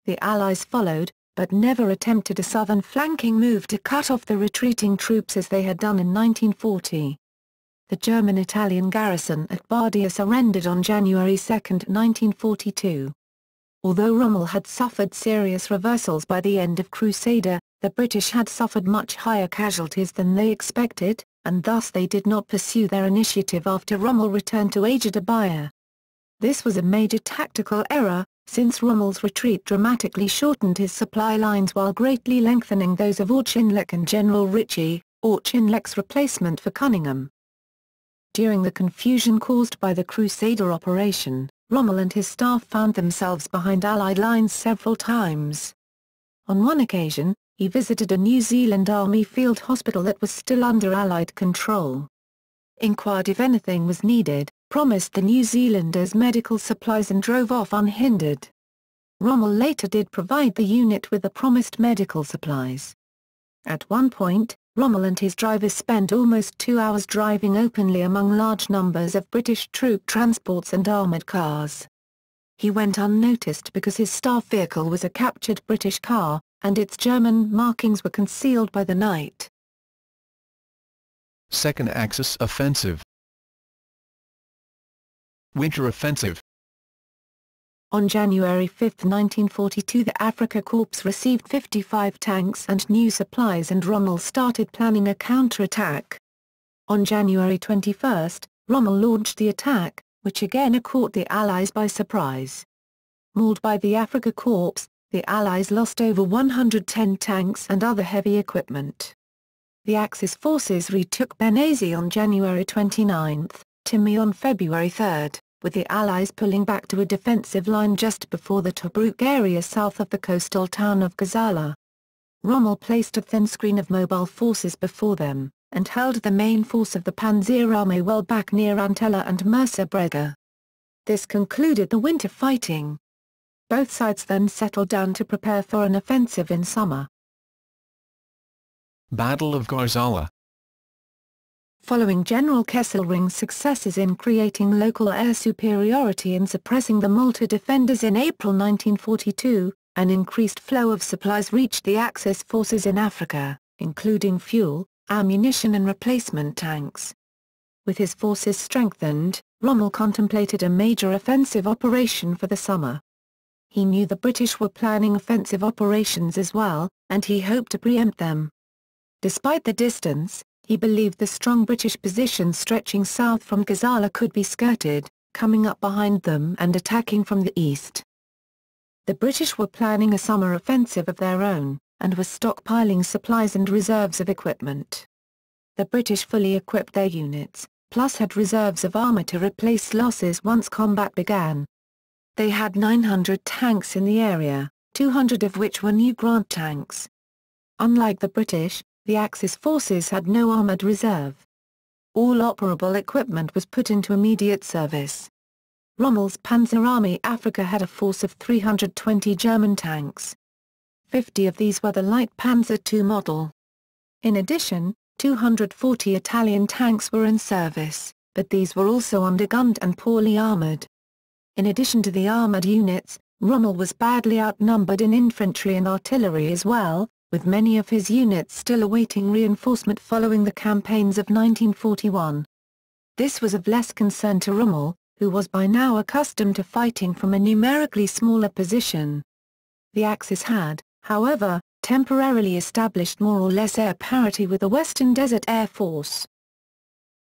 The Allies followed, but never attempted a southern flanking move to cut off the retreating troops as they had done in 1940. The German-Italian garrison at Bardia surrendered on January 2, 1942. Although Rommel had suffered serious reversals by the end of Crusader, the British had suffered much higher casualties than they expected, and thus they did not pursue their initiative after Rommel returned to Ajdabiya. This was a major tactical error, since Rommel's retreat dramatically shortened his supply lines while greatly lengthening those of Auchinleck and General Ritchie, Auchinleck's replacement for Cunningham. During the confusion caused by the Crusader operation, Rommel and his staff found themselves behind Allied lines several times. On one occasion, he visited a New Zealand Army field hospital that was still under Allied control. Inquired if anything was needed, promised the New Zealanders medical supplies and drove off unhindered. Rommel later did provide the unit with the promised medical supplies. At one point, Rommel and his driver spent almost 2 hours driving openly among large numbers of British troop transports and armoured cars. He went unnoticed because his staff vehicle was a captured British car, and its German markings were concealed by the night. Second Axis offensive. Winter offensive. On January 5, 1942 the Afrika Korps received 55 tanks and new supplies and Rommel started planning a counterattack. On January 21, Rommel launched the attack, which again caught the Allies by surprise. Mauled by the Afrika Korps, the Allies lost over 110 tanks and other heavy equipment. The Axis forces retook Benghazi on January 29, Timmy on February 3, with the Allies pulling back to a defensive line just before the Tobruk area south of the coastal town of Gazala. Rommel placed a thin screen of mobile forces before them, and held the main force of the Panzerarmee well back near Antella and Mersa Brega. This concluded the winter fighting. Both sides then settled down to prepare for an offensive in summer. Battle of Gazala. Following General Kesselring's successes in creating local air superiority and suppressing the Malta defenders in April 1942, an increased flow of supplies reached the Axis forces in Africa, including fuel, ammunition and replacement tanks. With his forces strengthened, Rommel contemplated a major offensive operation for the summer. He knew the British were planning offensive operations as well, and he hoped to preempt them. Despite the distance, he believed the strong British position stretching south from Gazala could be skirted, coming up behind them and attacking from the east. The British were planning a summer offensive of their own, and were stockpiling supplies and reserves of equipment. The British fully equipped their units, plus had reserves of armour to replace losses once combat began. They had 900 tanks in the area, 200 of which were new Grant tanks. Unlike the British, the Axis forces had no armoured reserve. All operable equipment was put into immediate service. Rommel's Panzerarmee Africa had a force of 320 German tanks. 50 of these were the light Panzer II model. In addition, 240 Italian tanks were in service, but these were also undergunned and poorly armoured. In addition to the armoured units, Rommel was badly outnumbered in infantry and artillery as well, with many of his units still awaiting reinforcement following the campaigns of 1941. This was of less concern to Rommel, who was by now accustomed to fighting from a numerically smaller position. The Axis had, however, temporarily established more or less air parity with the Western Desert Air Force.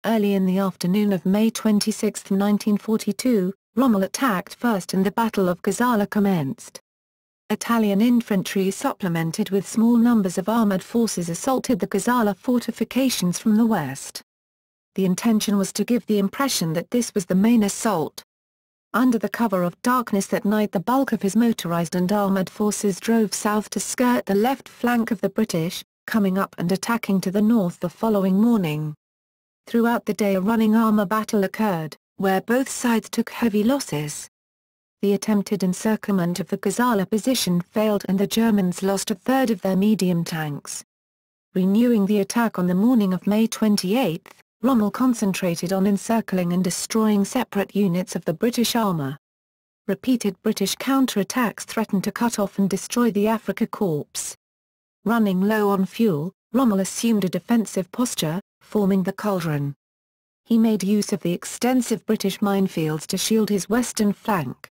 Early in the afternoon of May 26, 1942, Rommel attacked first and the Battle of Gazala commenced. Italian infantry supplemented with small numbers of armoured forces assaulted the Gazala fortifications from the west. The intention was to give the impression that this was the main assault. Under the cover of darkness that night, the bulk of his motorised and armoured forces drove south to skirt the left flank of the British, coming up and attacking to the north the following morning. Throughout the day a running armour battle occurred, where both sides took heavy losses. The attempted encirclement of the Gazala position failed and the Germans lost a third of their medium tanks. Renewing the attack on the morning of May 28, Rommel concentrated on encircling and destroying separate units of the British armour. Repeated British counterattacks threatened to cut off and destroy the Afrika Korps. Running low on fuel, Rommel assumed a defensive posture, forming the cauldron. He made use of the extensive British minefields to shield his western flank.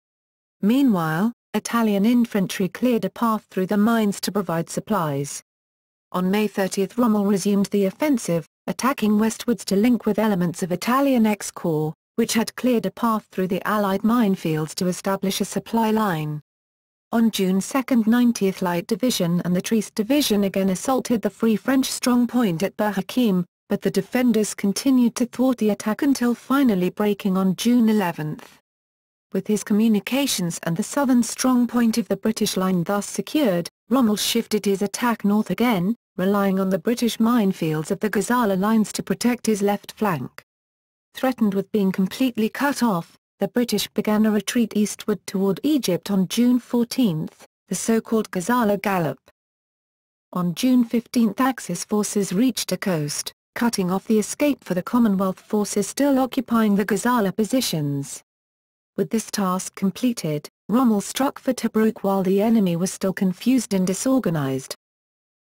Meanwhile, Italian infantry cleared a path through the mines to provide supplies. On May 30 Rommel resumed the offensive, attacking westwards to link with elements of Italian X-Corps, which had cleared a path through the Allied minefields to establish a supply line. On June 2 90th Light Division and the Trieste Division again assaulted the Free French strongpoint at Bir Hakeim, but the defenders continued to thwart the attack until finally breaking on June 11. With his communications and the southern strongpoint of the British line thus secured, Rommel shifted his attack north again, relying on the British minefields of the Gazala lines to protect his left flank. Threatened with being completely cut off, the British began a retreat eastward toward Egypt on June 14, the so-called Gazala Gallop. On June 15 Axis forces reached the coast, cutting off the escape for the Commonwealth forces still occupying the Gazala positions. With this task completed, Rommel struck for Tobruk while the enemy was still confused and disorganized.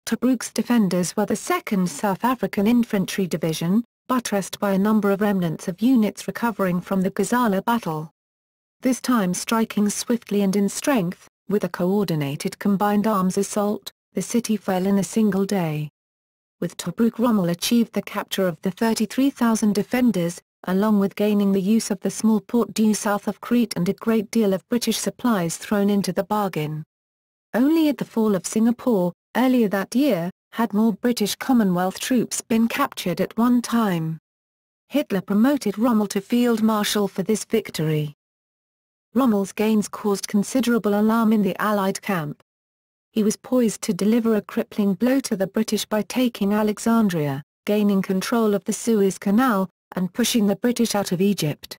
Tobruk's defenders were the 2nd South African Infantry Division, buttressed by a number of remnants of units recovering from the Gazala battle. This time striking swiftly and in strength, with a coordinated combined arms assault, the city fell in a single day. With Tobruk, Rommel achieved the capture of the 33,000 defenders, along with gaining the use of the small port due south of Crete and a great deal of British supplies thrown into the bargain. Only at the fall of Singapore, earlier that year, had more British Commonwealth troops been captured at one time. Hitler promoted Rommel to Field Marshal for this victory. Rommel's gains caused considerable alarm in the Allied camp. He was poised to deliver a crippling blow to the British by taking Alexandria, gaining control of the Suez Canal, and pushing the British out of Egypt.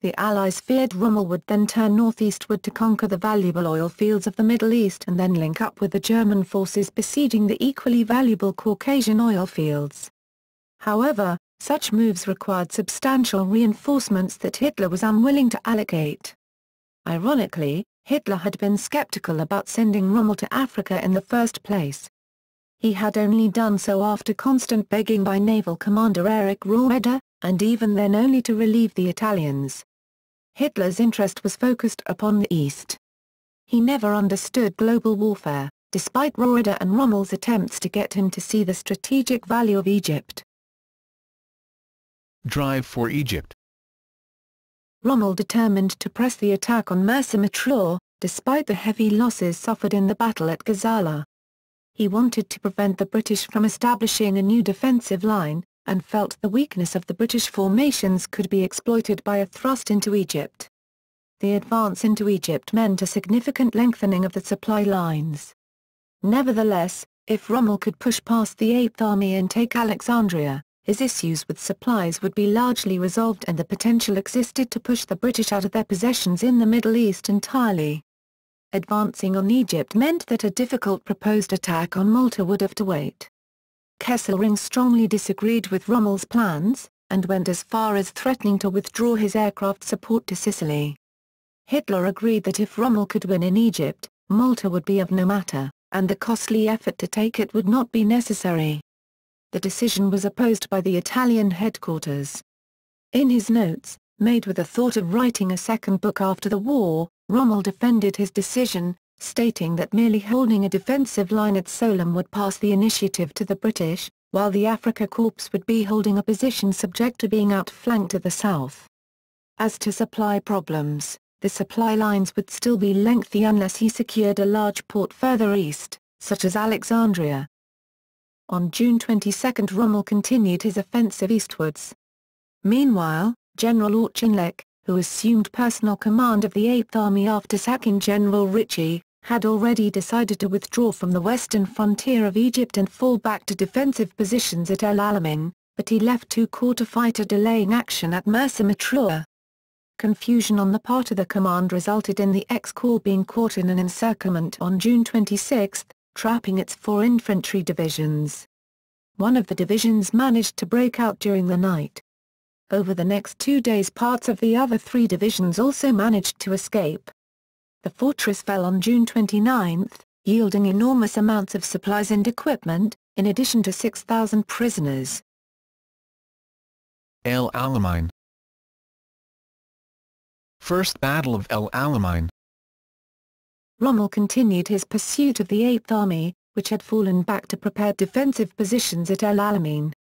The Allies feared Rommel would then turn northeastward to conquer the valuable oil fields of the Middle East and then link up with the German forces besieging the equally valuable Caucasian oil fields. However, such moves required substantial reinforcements that Hitler was unwilling to allocate. Ironically, Hitler had been skeptical about sending Rommel to Africa in the first place. He had only done so after constant begging by Naval Commander Erich Rommel, and even then only to relieve the Italians. Hitler's interest was focused upon the East. He never understood global warfare, despite Rommel and Rommel's attempts to get him to see the strategic value of Egypt. Drive for Egypt. Rommel determined to press the attack on Mersa Matruh, despite the heavy losses suffered in the battle at Gazala. He wanted to prevent the British from establishing a new defensive line, and felt the weakness of the British formations could be exploited by a thrust into Egypt. The advance into Egypt meant a significant lengthening of the supply lines. Nevertheless, if Rommel could push past the Eighth Army and take Alexandria, his issues with supplies would be largely resolved and the potential existed to push the British out of their possessions in the Middle East entirely. Advancing on Egypt meant that a difficult proposed attack on Malta would have to wait. Kesselring strongly disagreed with Rommel's plans, and went as far as threatening to withdraw his aircraft support to Sicily. Hitler agreed that if Rommel could win in Egypt, Malta would be of no matter, and the costly effort to take it would not be necessary. The decision was opposed by the Italian headquarters. In his notes, made with the thought of writing a second book after the war, Rommel defended his decision, stating that merely holding a defensive line at Sollum would pass the initiative to the British, while the Afrika Korps would be holding a position subject to being outflanked to the south. As to supply problems, the supply lines would still be lengthy unless he secured a large port further east, such as Alexandria. On June 22 Rommel continued his offensive eastwards. Meanwhile, General Auchinleck, who assumed personal command of the Eighth Army after sacking General Ritchie, had already decided to withdraw from the western frontier of Egypt and fall back to defensive positions at El Alamein, but he left two corps to fight a delaying action at Mersa Matruh. Confusion on the part of the command resulted in the X-Corps being caught in an encirclement on June 26, trapping its 4 infantry divisions. One of the divisions managed to break out during the night. Over the next 2 days parts of the other 3 divisions also managed to escape. The fortress fell on June 29, yielding enormous amounts of supplies and equipment, in addition to 6,000 prisoners. El Alamein. First Battle of El Alamein. Rommel continued his pursuit of the Eighth Army, which had fallen back to prepared defensive positions at El Alamein.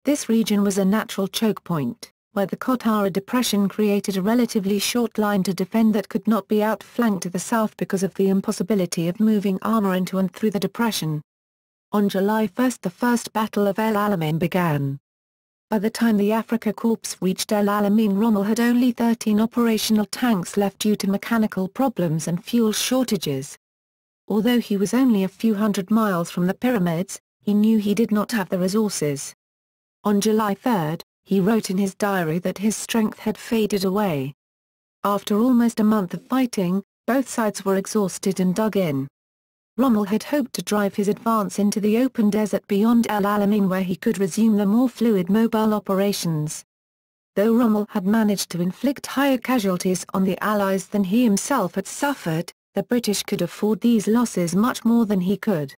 This region was a natural choke point, where the Qattara Depression created a relatively short line to defend that could not be outflanked to the south because of the impossibility of moving armor into and through the depression. On July 1 the First Battle of El Alamein began. By the time the Afrika Korps reached El Alamein, Rommel had only 13 operational tanks left due to mechanical problems and fuel shortages. Although he was only a few hundred miles from the pyramids, he knew he did not have the resources. On July 3, he wrote in his diary that his strength had faded away. After almost a month of fighting, both sides were exhausted and dug in. Rommel had hoped to drive his advance into the open desert beyond El Alamein where he could resume the more fluid mobile operations. Though Rommel had managed to inflict higher casualties on the Allies than he himself had suffered, the British could afford these losses much more than he could.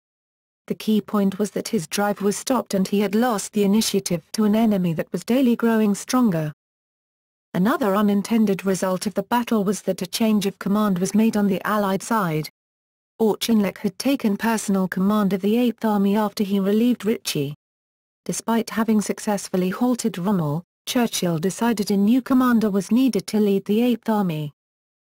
The key point was that his drive was stopped and he had lost the initiative to an enemy that was daily growing stronger. Another unintended result of the battle was that a change of command was made on the Allied side. Auchinleck had taken personal command of the Eighth Army after he relieved Ritchie. Despite having successfully halted Rommel, Churchill decided a new commander was needed to lead the Eighth Army.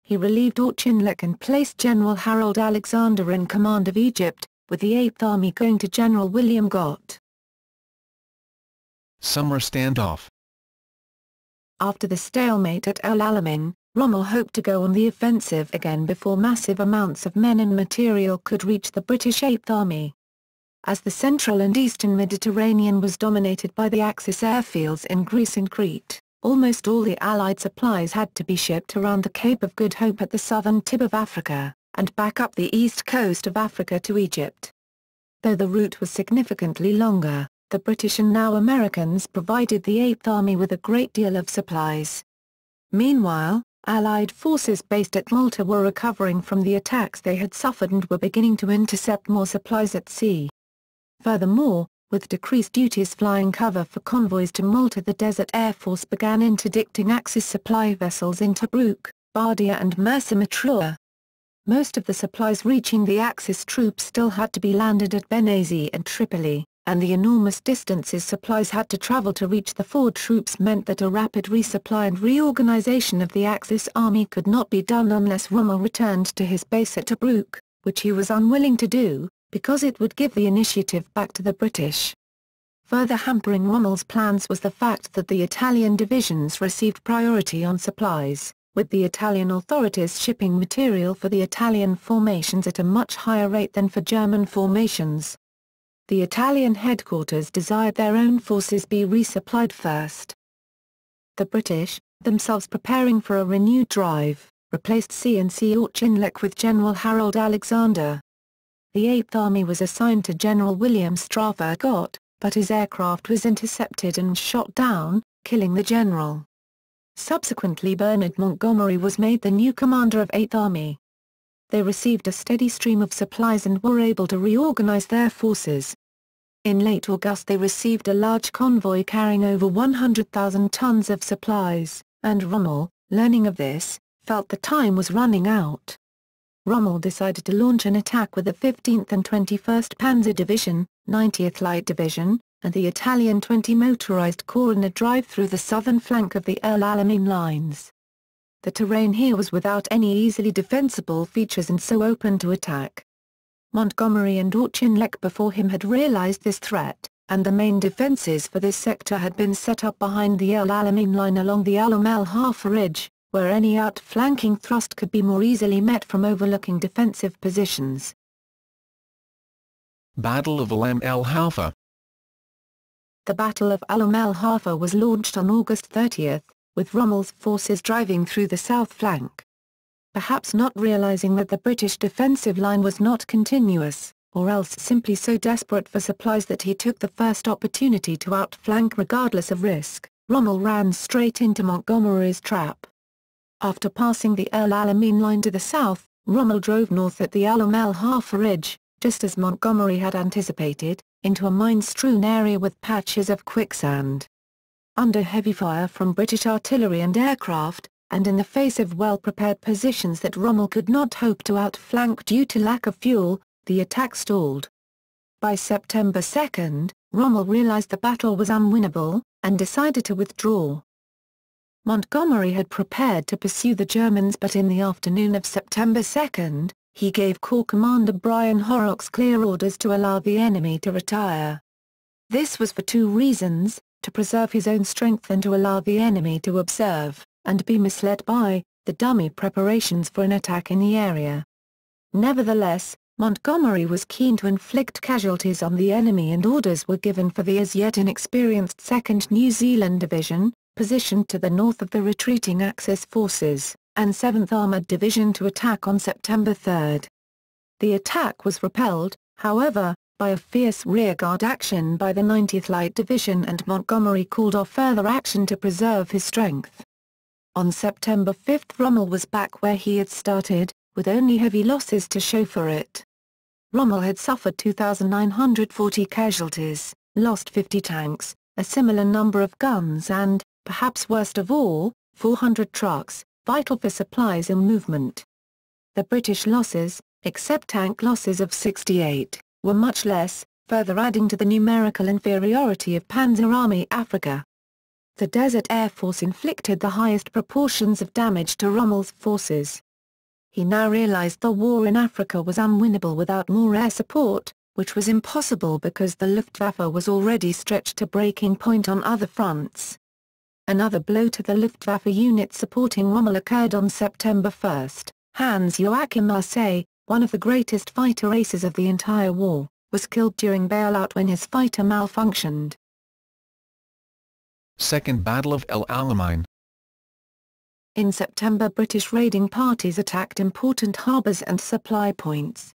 He relieved Auchinleck and placed General Harold Alexander in command of Egypt, with the Eighth Army going to General William Gott. Summer standoff. After the stalemate at El Alamein, Rommel hoped to go on the offensive again before massive amounts of men and material could reach the British Eighth Army. As the central and eastern Mediterranean was dominated by the Axis airfields in Greece and Crete, almost all the Allied supplies had to be shipped around the Cape of Good Hope at the southern tip of Africa, and back up the east coast of Africa to Egypt. Though the route was significantly longer, the British and now Americans provided the Eighth Army with a great deal of supplies. Meanwhile, Allied forces based at Malta were recovering from the attacks they had suffered and were beginning to intercept more supplies at sea. Furthermore, with decreased duties flying cover for convoys to Malta, the Desert Air Force began interdicting Axis supply vessels in Tobruk, Bardia and Mersa Matruh. Most of the supplies reaching the Axis troops still had to be landed at Benghazi and Tripoli, and the enormous distances supplies had to travel to reach the forward troops meant that a rapid resupply and reorganization of the Axis army could not be done unless Rommel returned to his base at Tobruk, which he was unwilling to do, because it would give the initiative back to the British. Further hampering Rommel's plans was the fact that the Italian divisions received priority on supplies, with the Italian authorities shipping material for the Italian formations at a much higher rate than for German formations. The Italian headquarters desired their own forces be resupplied first. The British, themselves preparing for a renewed drive, replaced C&C Auchinleck with General Harold Alexander. The Eighth Army was assigned to General William Strafford Gott, but his aircraft was intercepted and shot down, killing the general. Subsequently, Bernard Montgomery was made the new commander of Eighth Army. They received a steady stream of supplies and were able to reorganize their forces. In late August they received a large convoy carrying over 100,000 tons of supplies, and Rommel, learning of this, felt the time was running out. Rommel decided to launch an attack with the 15th and 21st Panzer Division, 90th Light Division, and the Italian 20 Motorized Corps in a drive through the southern flank of the El Alamein lines. The terrain here was without any easily defensible features and so open to attack. Montgomery and Auchinleck before him had realized this threat, and the main defenses for this sector had been set up behind the El Alamein line along the Al Umm el-Halfa ridge, where any outflanking thrust could be more easily met from overlooking defensive positions. Battle of Al Umm el-Halfa. The Battle of Al Umm el-Halfa was launched on August 30, with Rommel's forces driving through the south flank. Perhaps not realizing that the British defensive line was not continuous, or else simply so desperate for supplies that he took the first opportunity to outflank regardless of risk, Rommel ran straight into Montgomery's trap. After passing the El Alamein line to the south, Rommel drove north at the Al Umm el-Halfa ridge, just as Montgomery had anticipated, into a mine-strewn area with patches of quicksand. Under heavy fire from British artillery and aircraft, and in the face of well-prepared positions that Rommel could not hope to outflank due to lack of fuel, the attack stalled. By September 2, Rommel realized the battle was unwinnable, and decided to withdraw. Montgomery had prepared to pursue the Germans, but in the afternoon of September 2, he gave Corps Commander Brian Horrocks clear orders to allow the enemy to retire. This was for two reasons: to preserve his own strength and to allow the enemy to observe, and be misled by, the dummy preparations for an attack in the area. Nevertheless, Montgomery was keen to inflict casualties on the enemy, and orders were given for the as yet inexperienced 2nd New Zealand Division, positioned to the north of the retreating Axis forces, and 7th Armoured Division to attack on September 3. The attack was repelled, however, by a fierce rearguard action by the 90th Light Division, and Montgomery called off further action to preserve his strength. On September 5 Rommel was back where he had started, with only heavy losses to show for it. Rommel had suffered 2,940 casualties, lost 50 tanks, a similar number of guns and, perhaps worst of all, 400 trucks, vital for supplies and movement. The British losses, except tank losses of 68, were much less, further adding to the numerical inferiority of Panzer Army Africa. The Desert Air Force inflicted the highest proportions of damage to Rommel's forces. He now realized the war in Africa was unwinnable without more air support, which was impossible because the Luftwaffe was already stretched to breaking point on other fronts. Another blow to the Luftwaffe unit supporting Rommel occurred on September 1. Hans-Joachim Marseille, one of the greatest fighter aces of the entire war, was killed during bailout when his fighter malfunctioned. Second Battle of El Alamein. In September, British raiding parties attacked important harbours and supply points.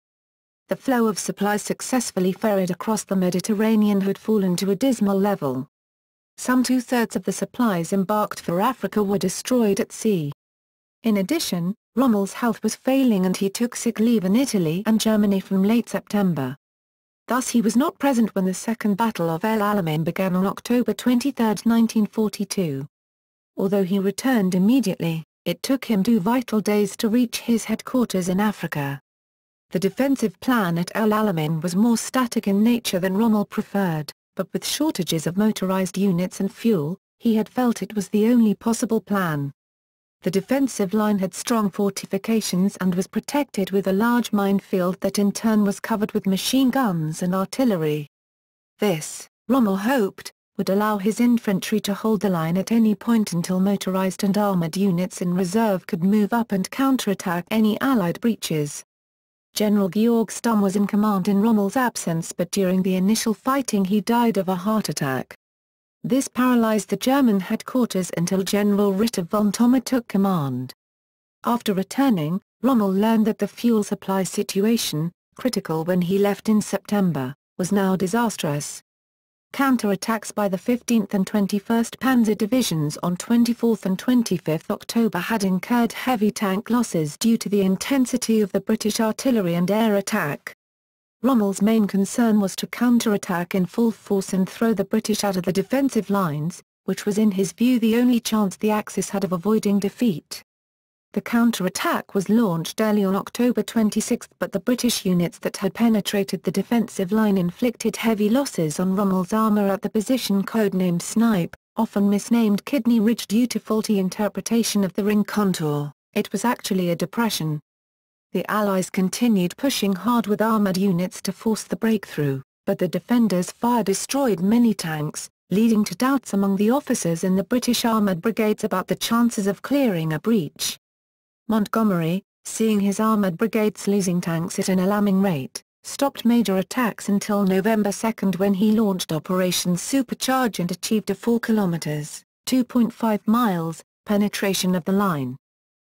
The flow of supplies successfully ferried across the Mediterranean had fallen to a dismal level. Some two-thirds of the supplies embarked for Africa were destroyed at sea. In addition, Rommel's health was failing and he took sick leave in Italy and Germany from late September. Thus he was not present when the Second Battle of El Alamein began on October 23, 1942. Although he returned immediately, it took him 2 vital days to reach his headquarters in Africa. The defensive plan at El Alamein was more static in nature than Rommel preferred, but with shortages of motorized units and fuel, he had felt it was the only possible plan. The defensive line had strong fortifications and was protected with a large minefield that in turn was covered with machine guns and artillery. This, Rommel hoped, would allow his infantry to hold the line at any point until motorized and armored units in reserve could move up and counterattack any Allied breaches. General Georg Stumm was in command in Rommel's absence, but during the initial fighting he died of a heart attack. This paralyzed the German headquarters until General Ritter von Thoma took command. After returning, Rommel learned that the fuel supply situation, critical when he left in September, was now disastrous. Counter-attacks by the 15th and 21st Panzer Divisions on 24th and 25th October had incurred heavy tank losses due to the intensity of the British artillery and air attack. Rommel's main concern was to counter-attack in full force and throw the British out of the defensive lines, which was in his view the only chance the Axis had of avoiding defeat. The counter-attack was launched early on October 26, but the British units that had penetrated the defensive line inflicted heavy losses on Rommel's armour at the position codenamed Snipe, often misnamed Kidney Ridge due to faulty interpretation of the ring contour. It was actually a depression. The Allies continued pushing hard with armoured units to force the breakthrough, but the defenders' fire destroyed many tanks, leading to doubts among the officers in the British armoured brigades about the chances of clearing a breach. Montgomery, seeing his armoured brigades losing tanks at an alarming rate, stopped major attacks until November 2 when he launched Operation Supercharge and achieved a 4 km (2.5 miles) penetration of the line.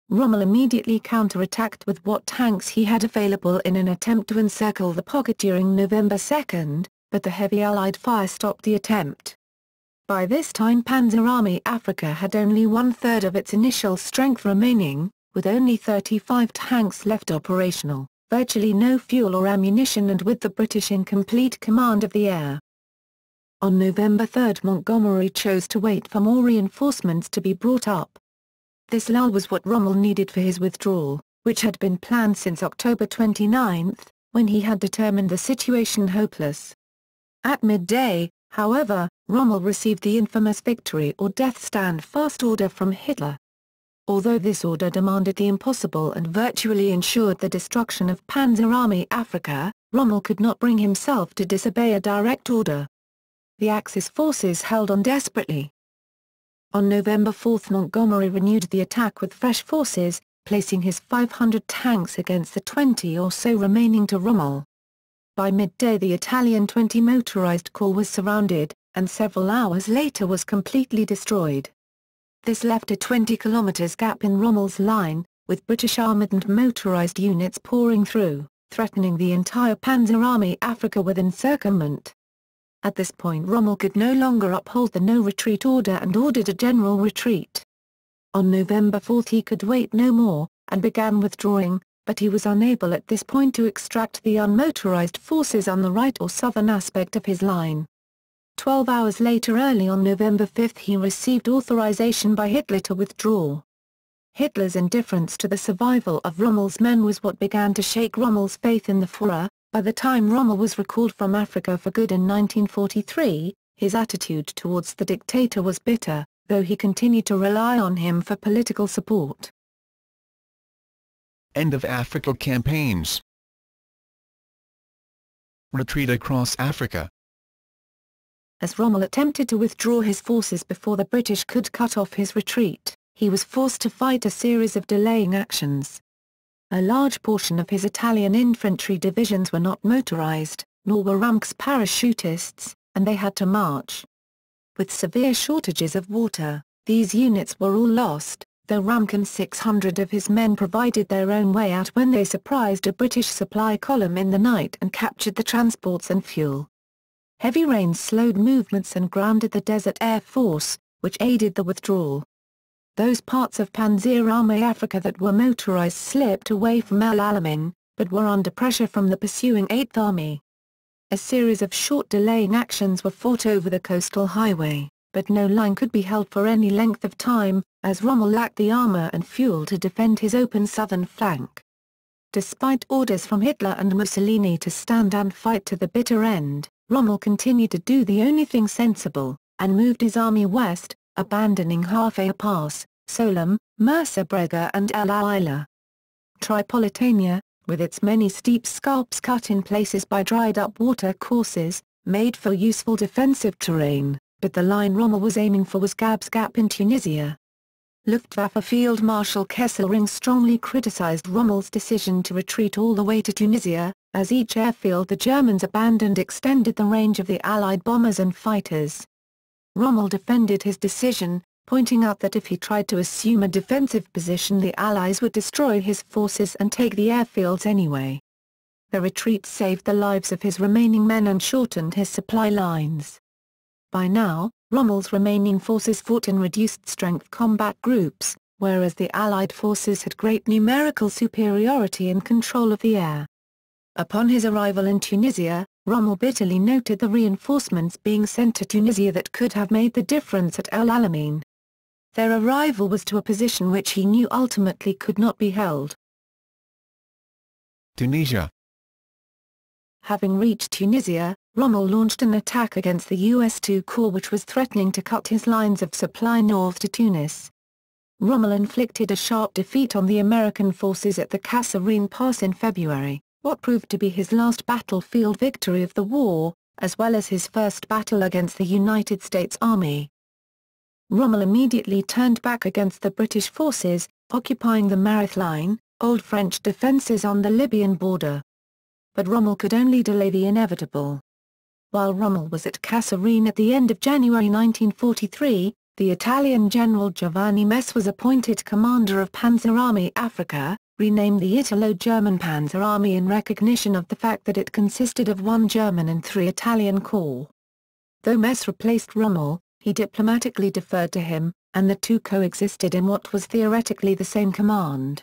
Rommel immediately counter-attacked with what tanks he had available in an attempt to encircle the pocket during November 2, but the heavy Allied fire stopped the attempt. By this time Panzer Army Africa had only 1/3 of its initial strength remaining, with only 35 tanks left operational, virtually no fuel or ammunition and with the British in complete command of the air. On November 3 Montgomery chose to wait for more reinforcements to be brought up. This lull was what Rommel needed for his withdrawal, which had been planned since October 29, when he had determined the situation hopeless. At midday, however, Rommel received the infamous victory or death stand fast order from Hitler. Although this order demanded the impossible and virtually ensured the destruction of Panzer Army Africa, Rommel could not bring himself to disobey a direct order. The Axis forces held on desperately. On November 4 Montgomery renewed the attack with fresh forces, placing his 500 tanks against the 20 or so remaining to Rommel. By midday the Italian 20 motorized corps was surrounded, and several hours later was completely destroyed. This left a 20 km gap in Rommel's line, with British armoured and motorised units pouring through, threatening the entire Panzer Army Africa with encirclement. At this point Rommel could no longer uphold the no-retreat order and ordered a general retreat. On November 4 he could wait no more, and began withdrawing, but he was unable at this point to extract the unmotorised forces on the right or southern aspect of his line. 12 hours later, early on November 5, he received authorization by Hitler to withdraw. Hitler's indifference to the survival of Rommel's men was what began to shake Rommel's faith in the Führer. By the time Rommel was recalled from Africa for good in 1943, his attitude towards the dictator was bitter, though he continued to rely on him for political support. End of Africa campaigns. Retreat across Africa. As Rommel attempted to withdraw his forces before the British could cut off his retreat, he was forced to fight a series of delaying actions. A large portion of his Italian infantry divisions were not motorized, nor were Rommel's parachutists, and they had to march. With severe shortages of water, these units were all lost, though Rommel and 600 of his men provided their own way out when they surprised a British supply column in the night and captured the transports and fuel. Heavy rains slowed movements and grounded the Desert Air Force, which aided the withdrawal. Those parts of Panzer Army Africa that were motorized slipped away from El Alamein, but were under pressure from the pursuing 8th Army. A series of short delaying actions were fought over the coastal highway, but no line could be held for any length of time, as Rommel lacked the armor and fuel to defend his open southern flank. Despite orders from Hitler and Mussolini to stand and fight to the bitter end, Rommel continued to do the only thing sensible, and moved his army west, abandoning Halfaya Pass, Sollum, Mersa Brega and El Aila. Tripolitania, with its many steep scarps cut in places by dried-up water courses, made for useful defensive terrain, but the line Rommel was aiming for was Gab's Gap in Tunisia. Luftwaffe Field Marshal Kesselring strongly criticized Rommel's decision to retreat all the way to Tunisia, as each airfield the Germans abandoned extended the range of the Allied bombers and fighters. Rommel defended his decision, pointing out that if he tried to assume a defensive position the Allies would destroy his forces and take the airfields anyway. The retreat saved the lives of his remaining men and shortened his supply lines. By now, Rommel's remaining forces fought in reduced-strength combat groups, whereas the Allied forces had great numerical superiority and control of the air. Upon his arrival in Tunisia, Rommel bitterly noted the reinforcements being sent to Tunisia that could have made the difference at El Alamein. Their arrival was to a position which he knew ultimately could not be held. Tunisia. Having reached Tunisia, Rommel launched an attack against the US II Corps which was threatening to cut his lines of supply north to Tunis. Rommel inflicted a sharp defeat on the American forces at the Kasserine Pass in February, what proved to be his last battlefield victory of the war, as well as his first battle against the United States Army. Rommel immediately turned back against the British forces, occupying the Mareth Line, old French defences on the Libyan border. But Rommel could only delay the inevitable. While Rommel was at Kasserine at the end of January 1943, the Italian General Giovanni Messe was appointed commander of Panzer Army Africa, renamed the Italo-German Panzer Army in recognition of the fact that it consisted of 1 German and 3 Italian corps. Though Messe replaced Rommel, he diplomatically deferred to him, and the two coexisted in what was theoretically the same command.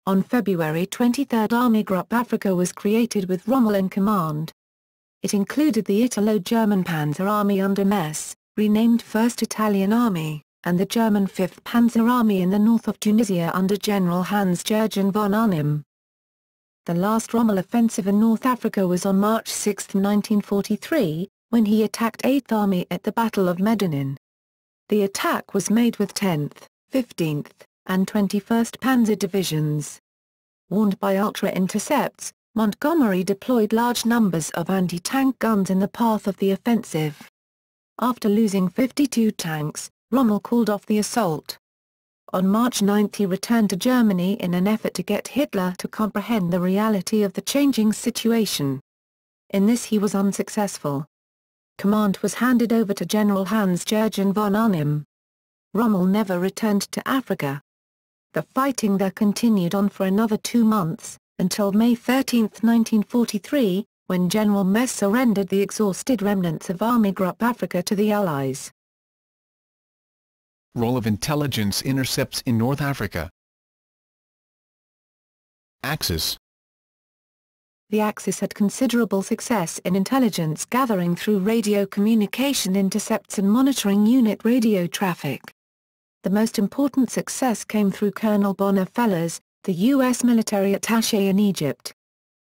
On February 23 Army Group Africa was created with Rommel in command. It included the Italo-German Panzer Army under Messe, renamed 1st Italian Army, and the German 5th Panzer Army in the north of Tunisia under General Hans-Jürgen von Arnim. The last Rommel offensive in North Africa was on March 6, 1943, when he attacked 8th Army at the Battle of Medellin. The attack was made with 10th, 15th, and 21st Panzer Divisions. Warned by ultra-intercepts, Montgomery deployed large numbers of anti-tank guns in the path of the offensive. After losing 52 tanks, Rommel called off the assault. On March 9 he returned to Germany in an effort to get Hitler to comprehend the reality of the changing situation. In this he was unsuccessful. Command was handed over to General Hans-Jürgen von Arnim. Rommel never returned to Africa. The fighting there continued on for another 2 months, until May 13, 1943, when General Messe surrendered the exhausted remnants of Army Group Africa to the Allies. Role of intelligence intercepts in North Africa. Axis. The Axis had considerable success in intelligence gathering through radio communication intercepts and monitoring unit radio traffic. The most important success came through Colonel Bonner Fellers, the U.S. military attaché in Egypt.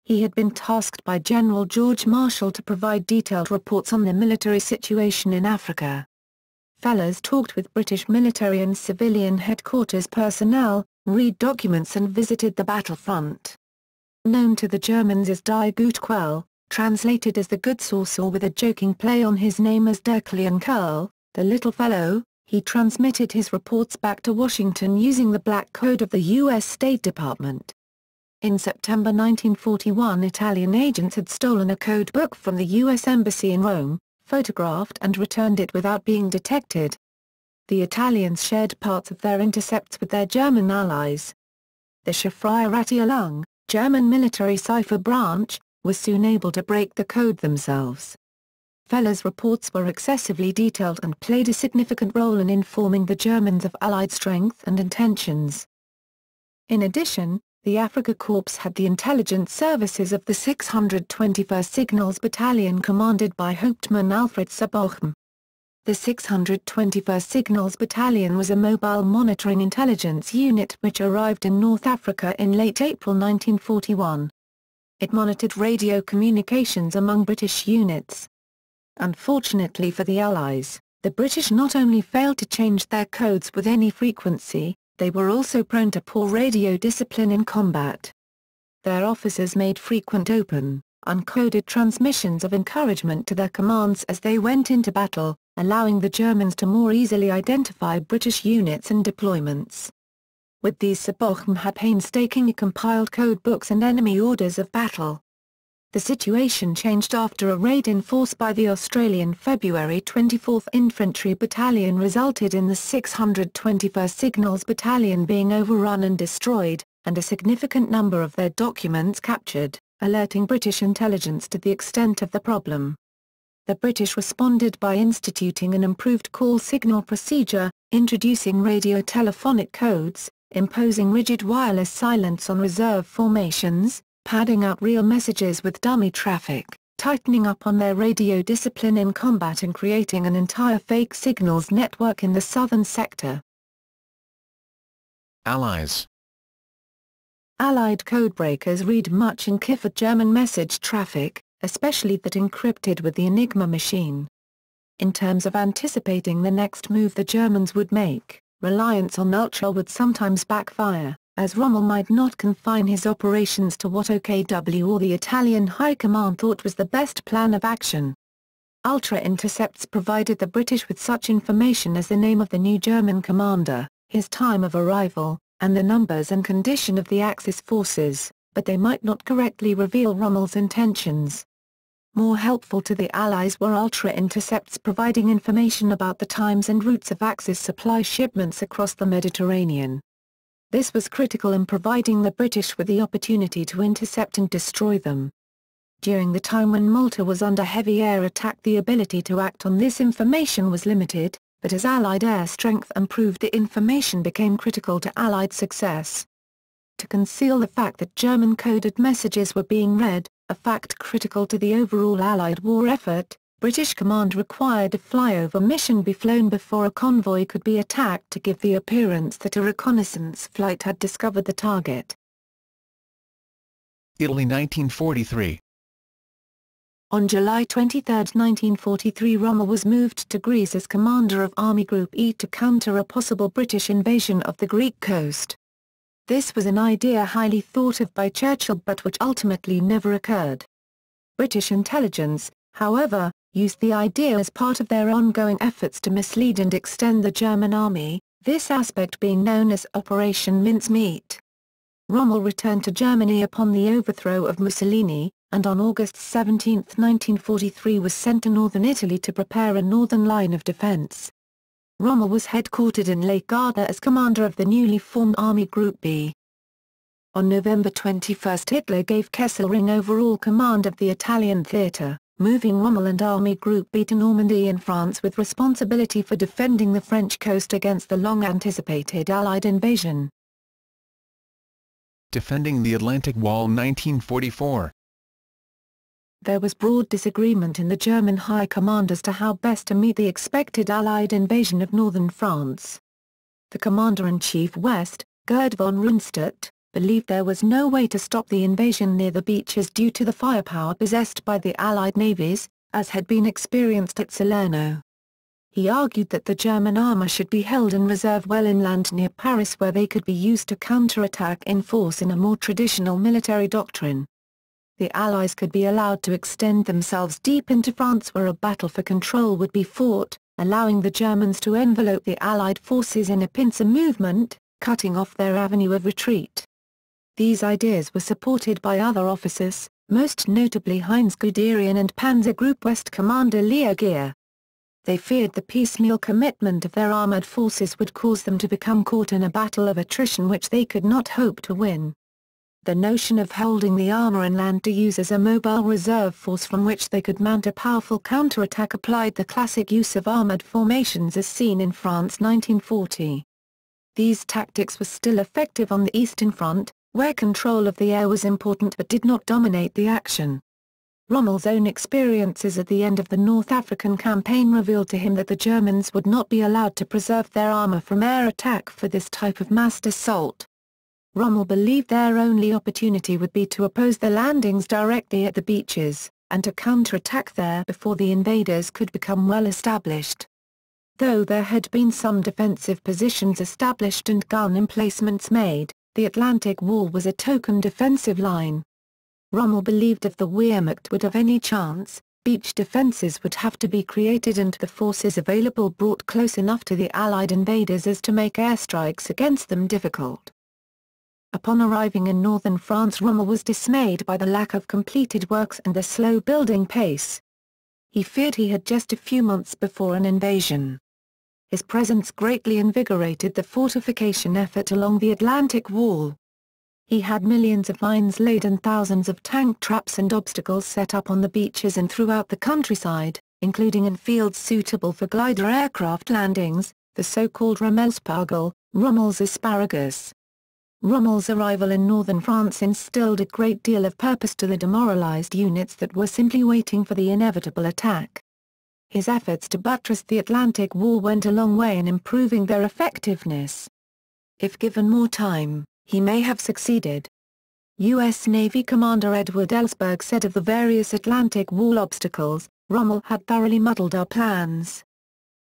He had been tasked by General George Marshall to provide detailed reports on the military situation in Africa. Fellers talked with British military and civilian headquarters personnel, read documents and visited the battlefront. Known to the Germans as Die Gute Quelle, translated as the good source or with a joking play on his name as Derkelian Curl, the little fellow. He transmitted his reports back to Washington using the Black Code of the U.S. State Department. In September 1941, Italian agents had stolen a code book from the U.S. Embassy in Rome, photographed and returned it without being detected. The Italians shared parts of their intercepts with their German allies. The Chiffrierati German military cipher branch, was soon able to break the code themselves. Feller's reports were excessively detailed and played a significant role in informing the Germans of Allied strength and intentions. In addition, the Afrika Korps had the intelligence services of the 621st Signals Battalion commanded by Hauptmann Alfred Sabochum. The 621st Signals Battalion was a mobile monitoring intelligence unit which arrived in North Africa in late April 1941. It monitored radio communications among British units. Unfortunately for the Allies, the British not only failed to change their codes with any frequency, they were also prone to poor radio discipline in combat. Their officers made frequent open, uncoded transmissions of encouragement to their commands as they went into battle, allowing the Germans to more easily identify British units and deployments. With these, Sabochum had painstakingly compiled code books and enemy orders of battle. The situation changed after a raid in force by the Australian February 24th Infantry Battalion resulted in the 621st Signals Battalion being overrun and destroyed, and a significant number of their documents captured, alerting British intelligence to the extent of the problem. The British responded by instituting an improved call signal procedure, introducing radio-telephonic codes, imposing rigid wireless silence on reserve formations, padding out real messages with dummy traffic, tightening up on their radio discipline in combat and creating an entire fake signals network in the southern sector. Allies. Allied codebreakers read much in ciphered German message traffic, especially that encrypted with the Enigma machine. In terms of anticipating the next move the Germans would make, reliance on Ultra would sometimes backfire, as Rommel might not confine his operations to what OKW or the Italian High Command thought was the best plan of action. Ultra intercepts provided the British with such information as the name of the new German commander, his time of arrival, and the numbers and condition of the Axis forces, but they might not correctly reveal Rommel's intentions. More helpful to the Allies were Ultra intercepts providing information about the times and routes of Axis supply shipments across the Mediterranean. This was critical in providing the British with the opportunity to intercept and destroy them. During the time when Malta was under heavy air attack, the ability to act on this information was limited, but as Allied air strength improved, the information became critical to Allied success. To conceal the fact that German coded messages were being read, a fact critical to the overall Allied war effort, British command required a flyover mission be flown before a convoy could be attacked to give the appearance that a reconnaissance flight had discovered the target. Italy 1943. On July 23, 1943, Rommel was moved to Greece as commander of Army Group E to counter a possible British invasion of the Greek coast. This was an idea highly thought of by Churchill but which ultimately never occurred. British intelligence, however, used the idea as part of their ongoing efforts to mislead and extend the German army, this aspect being known as Operation Mincemeat. Rommel returned to Germany upon the overthrow of Mussolini, and on August 17, 1943 was sent to northern Italy to prepare a northern line of defense. Rommel was headquartered in Lake Garda as commander of the newly formed Army Group B. On November 21 Hitler gave Kesselring overall command of the Italian theatre, moving Rommel and Army Group B to Normandy in France with responsibility for defending the French coast against the long-anticipated Allied invasion. Defending the Atlantic Wall 1944. There was broad disagreement in the German High Command as to how best to meet the expected Allied invasion of northern France. The Commander-in-Chief West, Gerd von Rundstedt, believed there was no way to stop the invasion near the beaches due to the firepower possessed by the Allied navies, as had been experienced at Salerno. He argued that the German armour should be held in reserve well inland near Paris where they could be used to counterattack in force in a more traditional military doctrine. the Allies could be allowed to extend themselves deep into France where a battle for control would be fought, allowing the Germans to envelope the Allied forces in a pincer movement, cutting off their avenue of retreat. These ideas were supported by other officers, most notably Heinz Guderian and Panzer Group West Commander Leo Gier. They feared the piecemeal commitment of their armoured forces would cause them to become caught in a battle of attrition which they could not hope to win. The notion of holding the armour and land to use as a mobile reserve force from which they could mount a powerful counterattack applied the classic use of armoured formations as seen in France 1940. These tactics were still effective on the Eastern Front, where control of the air was important but did not dominate the action. Rommel's own experiences at the end of the North African campaign revealed to him that the Germans would not be allowed to preserve their armour from air attack for this type of massed assault. Rommel believed their only opportunity would be to oppose the landings directly at the beaches, and to counterattack there before the invaders could become well established. Though there had been some defensive positions established and gun emplacements made, the Atlantic Wall was a token defensive line. Rommel believed if the Wehrmacht would have any chance, beach defences would have to be created and the forces available brought close enough to the Allied invaders as to make airstrikes against them difficult. Upon arriving in northern France, Rommel was dismayed by the lack of completed works and the slow building pace. He feared he had just a few months before an invasion. His presence greatly invigorated the fortification effort along the Atlantic Wall. He had millions of mines laid and thousands of tank traps and obstacles set up on the beaches and throughout the countryside, including in fields suitable for glider aircraft landings, the so-called Rommelspargel, Rommel's asparagus. Rommel's arrival in northern France instilled a great deal of purpose to the demoralized units that were simply waiting for the inevitable attack. His efforts to buttress the Atlantic Wall went a long way in improving their effectiveness. If given more time, he may have succeeded. U.S. Navy Commander Edward Ellsberg said of the various Atlantic Wall obstacles, "Rommel had thoroughly muddled our plans.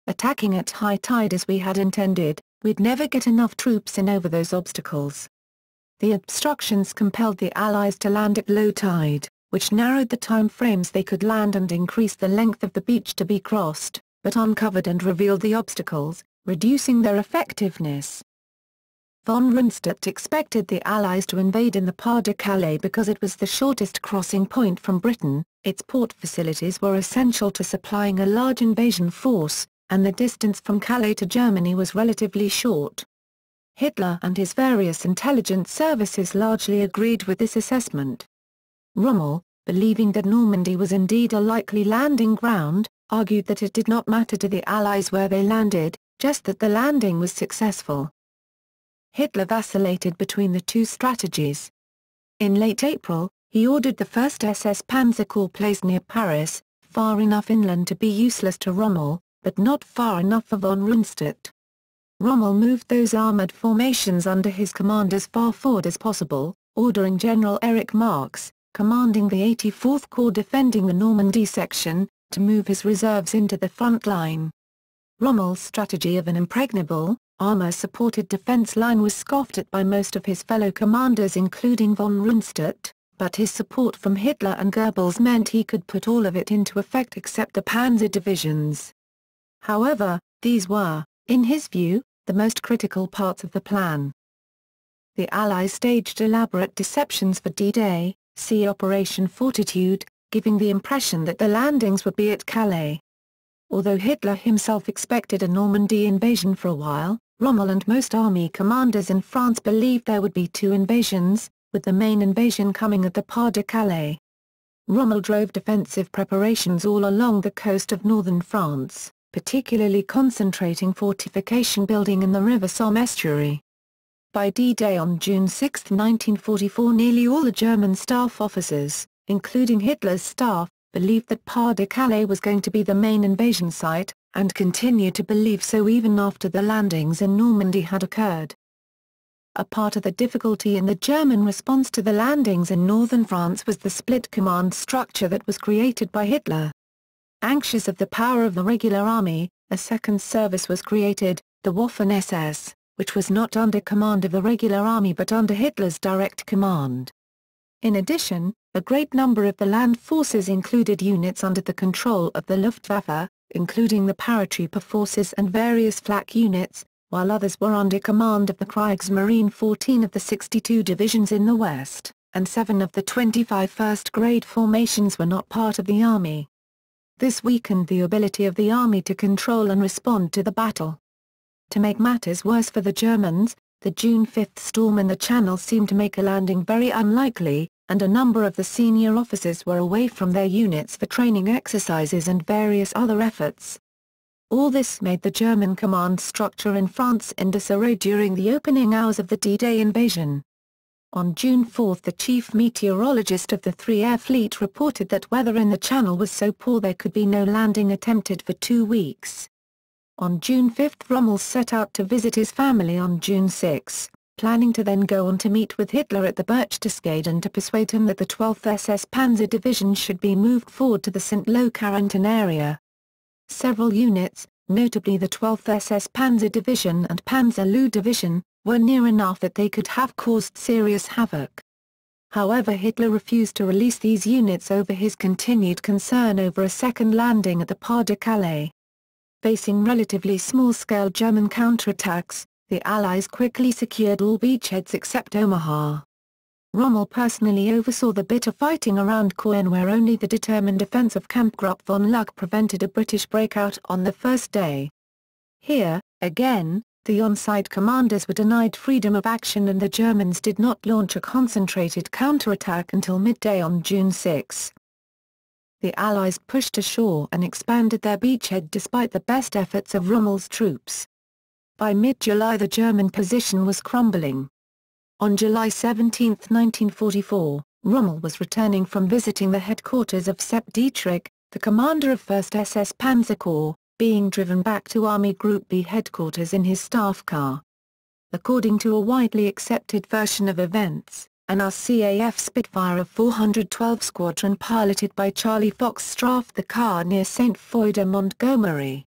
Attacking at high tide as we had intended, we'd never get enough troops in over those obstacles. The obstructions compelled the Allies to land at low tide, which narrowed the time frames they could land and increased the length of the beach to be crossed, but uncovered and revealed the obstacles, reducing their effectiveness." Von Rundstedt expected the Allies to invade in the Pas-de-Calais because it was the shortest crossing point from Britain, its port facilities were essential to supplying a large invasion force, and the distance from Calais to Germany was relatively short. Hitler and his various intelligence services largely agreed with this assessment. Rommel, believing that Normandy was indeed a likely landing ground, argued that it did not matter to the Allies where they landed, just that the landing was successful. Hitler vacillated between the two strategies. In late April, he ordered the 1st SS Panzer Corps placed near Paris, far enough inland to be useless to Rommel, but not far enough for von Rundstedt. Rommel moved those armoured formations under his command as far forward as possible, ordering General Erich Marx, commanding the 84th Corps defending the Normandy section, to move his reserves into the front line. Rommel's strategy of an impregnable, armour-supported defence line was scoffed at by most of his fellow commanders including von Rundstedt, but his support from Hitler and Goebbels meant he could put all of it into effect except the panzer divisions. However, these were, in his view, the most critical parts of the plan. The Allies staged elaborate deceptions for D-Day, see Operation Fortitude, giving the impression that the landings would be at Calais. Although Hitler himself expected a Normandy invasion for a while, Rommel and most army commanders in France believed there would be two invasions, with the main invasion coming at the Pas-de-Calais. Rommel drove defensive preparations all along the coast of northern France, particularly concentrating fortification building in the River Somme estuary. By D-Day on June 6, 1944, nearly all the German staff officers, including Hitler's staff, believed that Pas-de-Calais was going to be the main invasion site, and continued to believe so even after the landings in Normandy had occurred. A part of the difficulty in the German response to the landings in northern France was the split command structure that was created by Hitler. Anxious of the power of the regular army, a second service was created, the Waffen-SS, which was not under command of the regular army but under Hitler's direct command. In addition, A great number of the land forces included units under the control of the Luftwaffe, including the paratrooper forces and various flak units, while others were under command of the Kriegsmarine. 14 of the 62 divisions in the West, and 7 of the 25 first-grade formations were not part of the army. This weakened the ability of the army to control and respond to the battle. To make matters worse for the Germans, the June 5 storm in the Channel seemed to make a landing very unlikely, and a number of the senior officers were away from their units for training exercises and various other efforts. All this made the German command structure in France in disarray during the opening hours of the D-Day invasion. On June 4 the chief meteorologist of the Three-Air Fleet reported that weather in the Channel was so poor there could be no landing attempted for 2 weeks. On June 5 Rommel set out to visit his family on June 6, planning to then go on to meet with Hitler at the Berchtesgaden to persuade him that the 12th SS Panzer Division should be moved forward to the St. Lo-Carentan area. Several units, notably the 12th SS Panzer Division and Panzer Lu Division, were near enough that they could have caused serious havoc. However, Hitler refused to release these units over his continued concern over a second landing at the Pas de Calais. Facing relatively small-scale German counterattacks, the Allies quickly secured all beachheads except Omaha. Rommel personally oversaw the bitter fighting around Caen, where only the determined defense of Kampfgruppe von Luck prevented a British breakout on the first day. Here, again, the on-site commanders were denied freedom of action and the Germans did not launch a concentrated counterattack until midday on June 6. The Allies pushed ashore and expanded their beachhead despite the best efforts of Rommel's troops. By mid-July the German position was crumbling. On July 17, 1944, Rommel was returning from visiting the headquarters of Sepp Dietrich, the commander of 1st SS Panzer Corps, being driven back to Army Group B headquarters in his staff car. According to a widely accepted version of events, an RCAF Spitfire of 412 Squadron piloted by Charlie Fox strafed the car near St. Foy de Montgomery.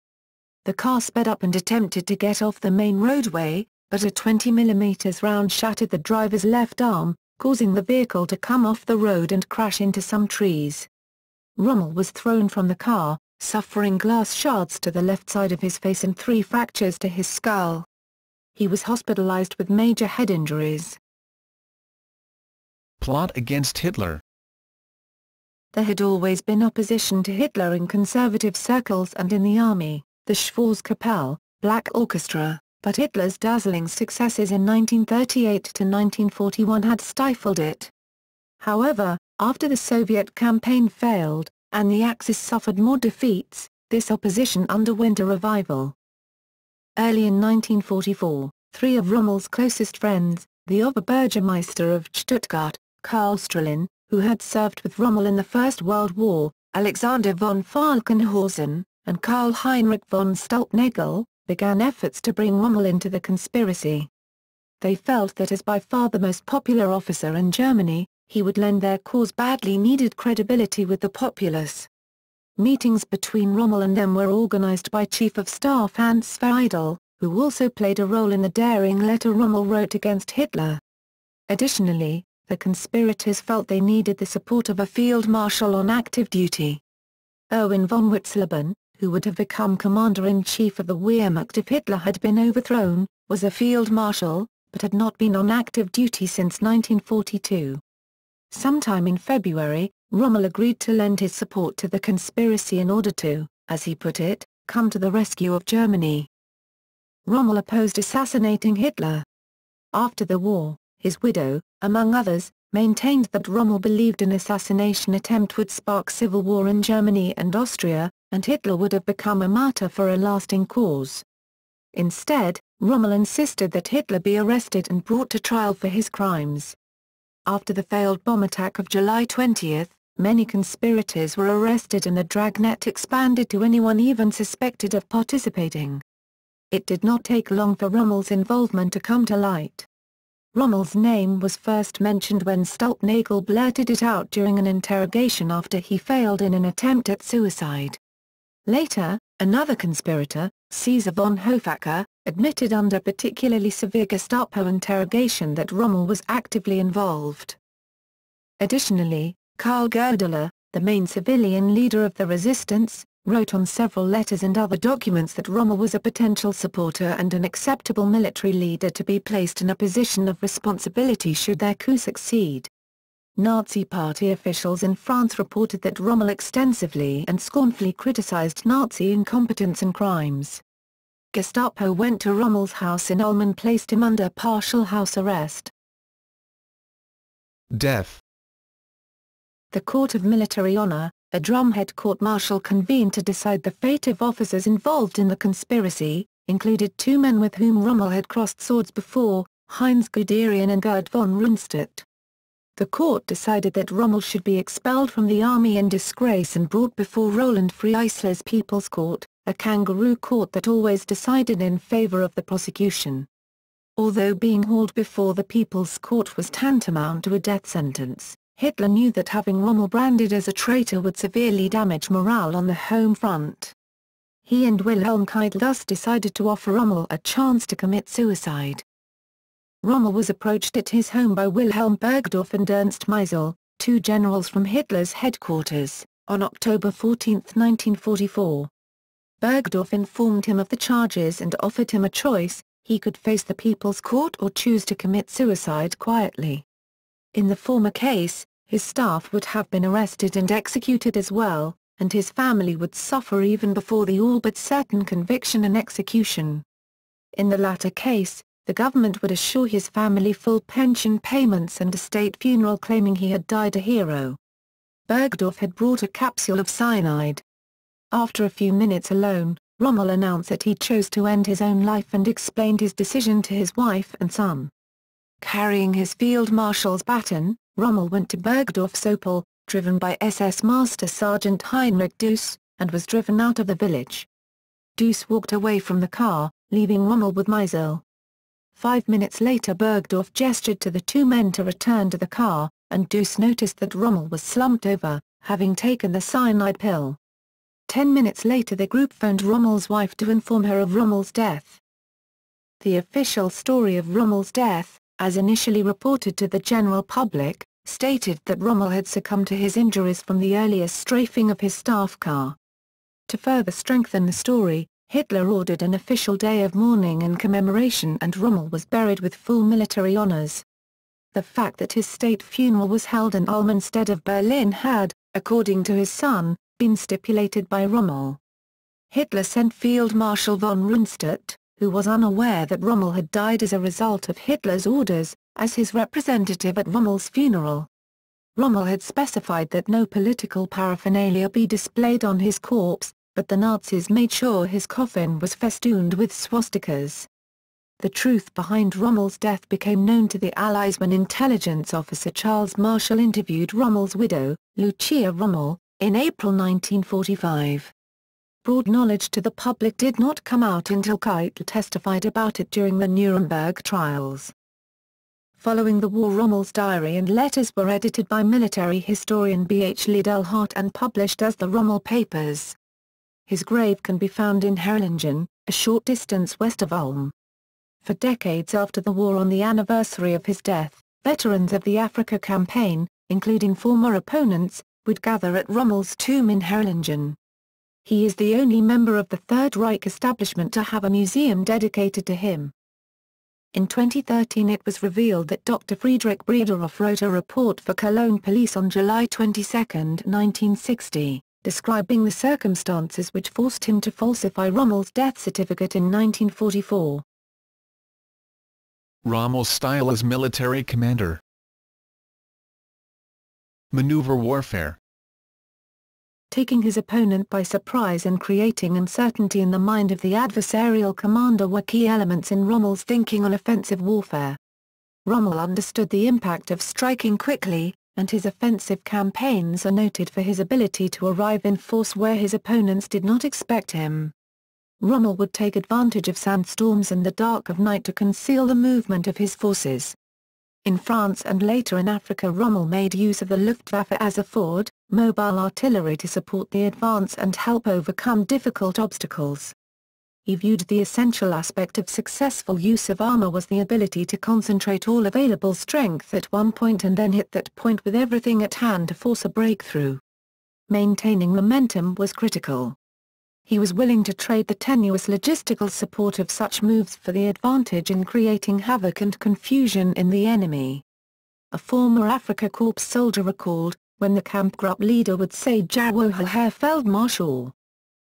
The car sped up and attempted to get off the main roadway, but a 20mm round shattered the driver's left arm, causing the vehicle to come off the road and crash into some trees. Rommel was thrown from the car, suffering glass shards to the left side of his face and 3 fractures to his skull. He was hospitalized with major head injuries. Plot against Hitler. There had always been opposition to Hitler in conservative circles and in the army, the Schwarzkapelle, Black Orchestra, but Hitler's dazzling successes in 1938 to 1941 had stifled it. However, after the Soviet campaign failed, and the Axis suffered more defeats, this opposition underwent a revival. Early in 1944, 3 of Rommel's closest friends, the Oberbürgermeister of Stuttgart, Karl Strelin, who had served with Rommel in the First World War, Alexander von Falkenhausen, and Karl Heinrich von Stulpnagel, began efforts to bring Rommel into the conspiracy. They felt that as by far the most popular officer in Germany, he would lend their cause badly needed credibility with the populace. Meetings between Rommel and them were organized by Chief of Staff Hans Speidel, who also played a role in the daring letter Rommel wrote against Hitler. Additionally, the conspirators felt they needed the support of a field marshal on active duty. Erwin von Witzleben, who would have become commander-in-chief of the Wehrmacht if Hitler had been overthrown, was a field marshal, but had not been on active duty since 1942. Sometime in February, Rommel agreed to lend his support to the conspiracy in order to, as he put it, come to the rescue of Germany. Rommel opposed assassinating Hitler. After the war, his widow, among others, maintained that Rommel believed an assassination attempt would spark civil war in Germany and Austria, and Hitler would have become a martyr for a lasting cause. Instead, Rommel insisted that Hitler be arrested and brought to trial for his crimes. After the failed bomb attack of July 20, many conspirators were arrested and the dragnet expanded to anyone even suspected of participating. It did not take long for Rommel's involvement to come to light. Rommel's name was first mentioned when Stulpnagel blurted it out during an interrogation after he failed in an attempt at suicide. Later, another conspirator, Caesar von Hofacker, admitted under particularly severe Gestapo interrogation that Rommel was actively involved. Additionally, Karl Goerdeler, the main civilian leader of the resistance, wrote on several letters and other documents that Rommel was a potential supporter and an acceptable military leader to be placed in a position of responsibility should their coup succeed. Nazi Party officials in France reported that Rommel extensively and scornfully criticized Nazi incompetence and crimes. Gestapo went to Rommel's house in Ulm and placed him under partial house arrest. Death. The Court of Military Honor, a drumhead court-martial convened to decide the fate of officers involved in the conspiracy, included two men with whom Rommel had crossed swords before, Heinz Guderian and Gerd von Rundstedt. The court decided that Rommel should be expelled from the army in disgrace and brought before Roland Freisler's People's Court, a kangaroo court that always decided in favor of the prosecution. Although being hauled before the People's Court was tantamount to a death sentence, Hitler knew that having Rommel branded as a traitor would severely damage morale on the home front. He and Wilhelm Keitel thus decided to offer Rommel a chance to commit suicide. Rommel was approached at his home by Wilhelm Bergdorf and Ernst Meisel, two generals from Hitler's headquarters, on October 14, 1944. Bergdorf informed him of the charges and offered him a choice: he could face the People's Court or choose to commit suicide quietly. In the former case, his staff would have been arrested and executed as well, and his family would suffer even before the all but certain conviction and execution. In the latter case, the government would assure his family full pension payments and a state funeral claiming he had died a hero. Bergdorf had brought a capsule of cyanide. After a few minutes alone, Rommel announced that he chose to end his own life and explained his decision to his wife and son. Carrying his field marshal's baton, Rommel went to Bergdorf's Opel, driven by SS Master Sergeant Heinrich Deuss, and was driven out of the village. Deuss walked away from the car, leaving Rommel with Meisel. 5 minutes later Bergdorf gestured to the two men to return to the car, and Deuss noticed that Rommel was slumped over, having taken the cyanide pill. 10 minutes later the group phoned Rommel's wife to inform her of Rommel's death. The official story of Rommel's death, as initially reported to the general public, stated that Rommel had succumbed to his injuries from the earlier strafing of his staff car. To further strengthen the story, Hitler ordered an official day of mourning and commemoration and Rommel was buried with full military honors. The fact that his state funeral was held in Ulm instead of Berlin had, according to his son, been stipulated by Rommel. Hitler sent Field Marshal von Rundstedt, who was unaware that Rommel had died as a result of Hitler's orders, as his representative at Rommel's funeral. Rommel had specified that no political paraphernalia be displayed on his corpse, but the Nazis made sure his coffin was festooned with swastikas. The truth behind Rommel's death became known to the Allies when intelligence officer Charles Marshall interviewed Rommel's widow, Lucia Rommel, in April 1945. Broad knowledge to the public did not come out until Keitel testified about it during the Nuremberg trials. Following the war Rommel's diary and letters were edited by military historian B. H. Liedelhart and published as the Rommel Papers. His grave can be found in Herrlingen, a short distance west of Ulm. For decades after the war, on the anniversary of his death, veterans of the Africa campaign, including former opponents, would gather at Rommel's tomb in Herrlingen. He is the only member of the Third Reich establishment to have a museum dedicated to him. In 2013 it was revealed that Dr. Friedrich Brederoff wrote a report for Cologne police on July 22, 1960, describing the circumstances which forced him to falsify Rommel's death certificate in 1944. Rommel's style as military commander. Maneuver warfare. Taking his opponent by surprise and creating uncertainty in the mind of the adversarial commander were key elements in Rommel's thinking on offensive warfare. Rommel understood the impact of striking quickly, and his offensive campaigns are noted for his ability to arrive in force where his opponents did not expect him. Rommel would take advantage of sandstorms and the dark of night to conceal the movement of his forces. In France and later in Africa, Rommel made use of the Luftwaffe as a forward, mobile artillery to support the advance and help overcome difficult obstacles. He viewed the essential aspect of successful use of armor was the ability to concentrate all available strength at one point and then hit that point with everything at hand to force a breakthrough. Maintaining momentum was critical. He was willing to trade the tenuous logistical support of such moves for the advantage in creating havoc and confusion in the enemy. A former Afrika Korps soldier recalled, when the Kampfgruppe leader would say "Jawohl, Herr Feldmarschall."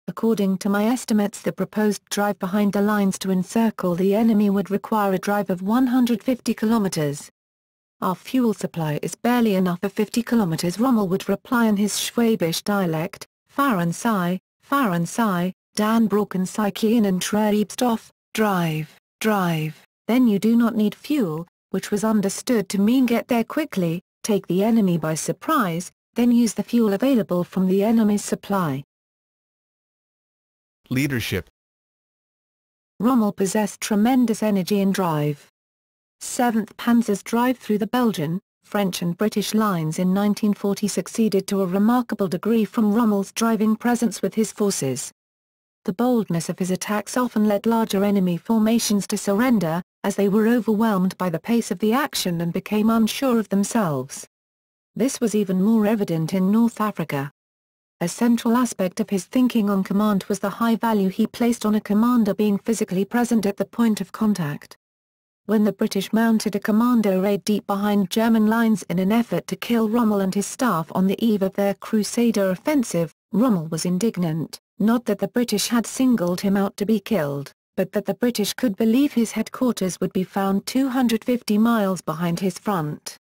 According to my estimates, the proposed drive behind the lines to encircle the enemy would require a drive of 150 kilometers. Our fuel supply is barely enough for 50 kilometers, Rommel would reply in his Schwabisch dialect, Fahren Sie, Dan Brocken Sie und Treibstoff, drive, then you do not need fuel, which was understood to mean get there quickly, take the enemy by surprise, then use the fuel available from the enemy's supply. Leadership. Rommel possessed tremendous energy and drive. 7th Panzer's drive through the Belgian, French and British lines in 1940 succeeded to a remarkable degree from Rommel's driving presence with his forces. The boldness of his attacks often led larger enemy formations to surrender, as they were overwhelmed by the pace of the action and became unsure of themselves. This was even more evident in North Africa. A central aspect of his thinking on command was the high value he placed on a commander being physically present at the point of contact. When the British mounted a commando raid deep behind German lines in an effort to kill Rommel and his staff on the eve of their Crusader offensive, Rommel was indignant, not that the British had singled him out to be killed, but that the British could believe his headquarters would be found 250 miles behind his front.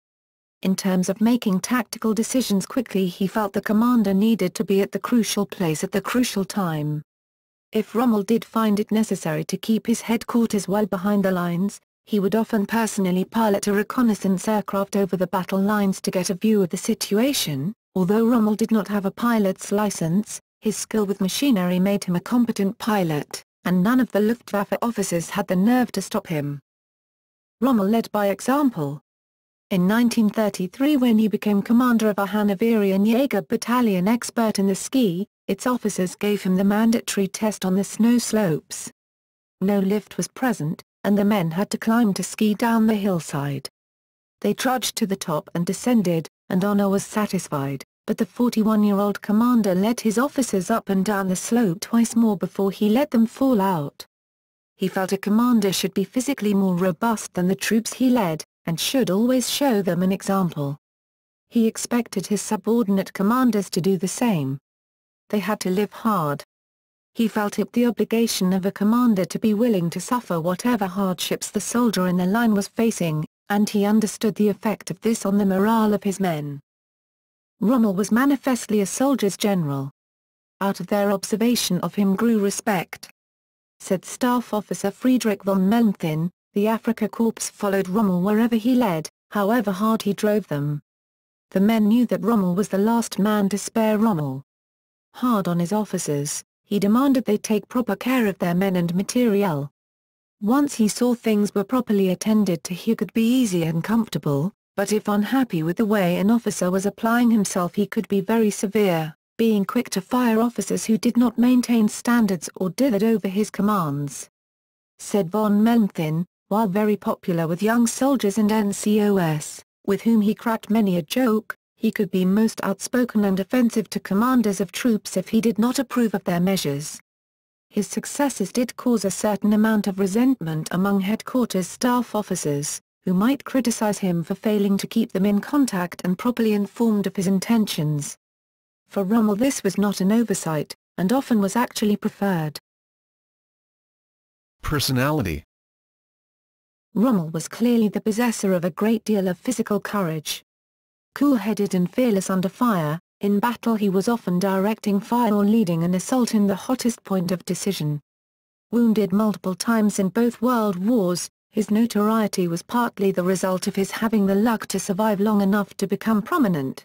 In terms of making tactical decisions quickly, he felt the commander needed to be at the crucial place at the crucial time. If Rommel did find it necessary to keep his headquarters well behind the lines, he would often personally pilot a reconnaissance aircraft over the battle lines to get a view of the situation. Although Rommel did not have a pilot's license, his skill with machinery made him a competent pilot, and none of the Luftwaffe officers had the nerve to stop him. Rommel led by example. In 1933, when he became commander of a Hanoverian Jaeger battalion expert in the ski, its officers gave him the mandatory test on the snow slopes. No lift was present, and the men had to climb to ski down the hillside. They trudged to the top and descended, and honor was satisfied, but the 41-year-old commander led his officers up and down the slope twice more before he let them fall out. He felt a commander should be physically more robust than the troops he led, and should always show them an example. He expected his subordinate commanders to do the same. They had to live hard. He felt it the obligation of a commander to be willing to suffer whatever hardships the soldier in the line was facing, and he understood the effect of this on the morale of his men. Rommel was manifestly a soldier's general. Out of their observation of him grew respect. Said Staff Officer Friedrich von Mellenthin, the Afrika Korps followed Rommel wherever he led, however hard he drove them. The men knew that Rommel was the last man to spare Rommel. Hard on his officers, he demanded they take proper care of their men and materiel. Once he saw things were properly attended to, he could be easy and comfortable, but if unhappy with the way an officer was applying himself, he could be very severe, being quick to fire officers who did not maintain standards or dithered over his commands. Said von Mellenthin, while very popular with young soldiers and NCOs, with whom he cracked many a joke, he could be most outspoken and offensive to commanders of troops if he did not approve of their measures. His successes did cause a certain amount of resentment among headquarters staff officers, who might criticize him for failing to keep them in contact and properly informed of his intentions. For Rommel this was not an oversight, and often was actually preferred. Personality. Rommel was clearly the possessor of a great deal of physical courage. Cool-headed and fearless under fire, in battle he was often directing fire or leading an assault in the hottest point of decision. Wounded multiple times in both world wars, his notoriety was partly the result of his having the luck to survive long enough to become prominent.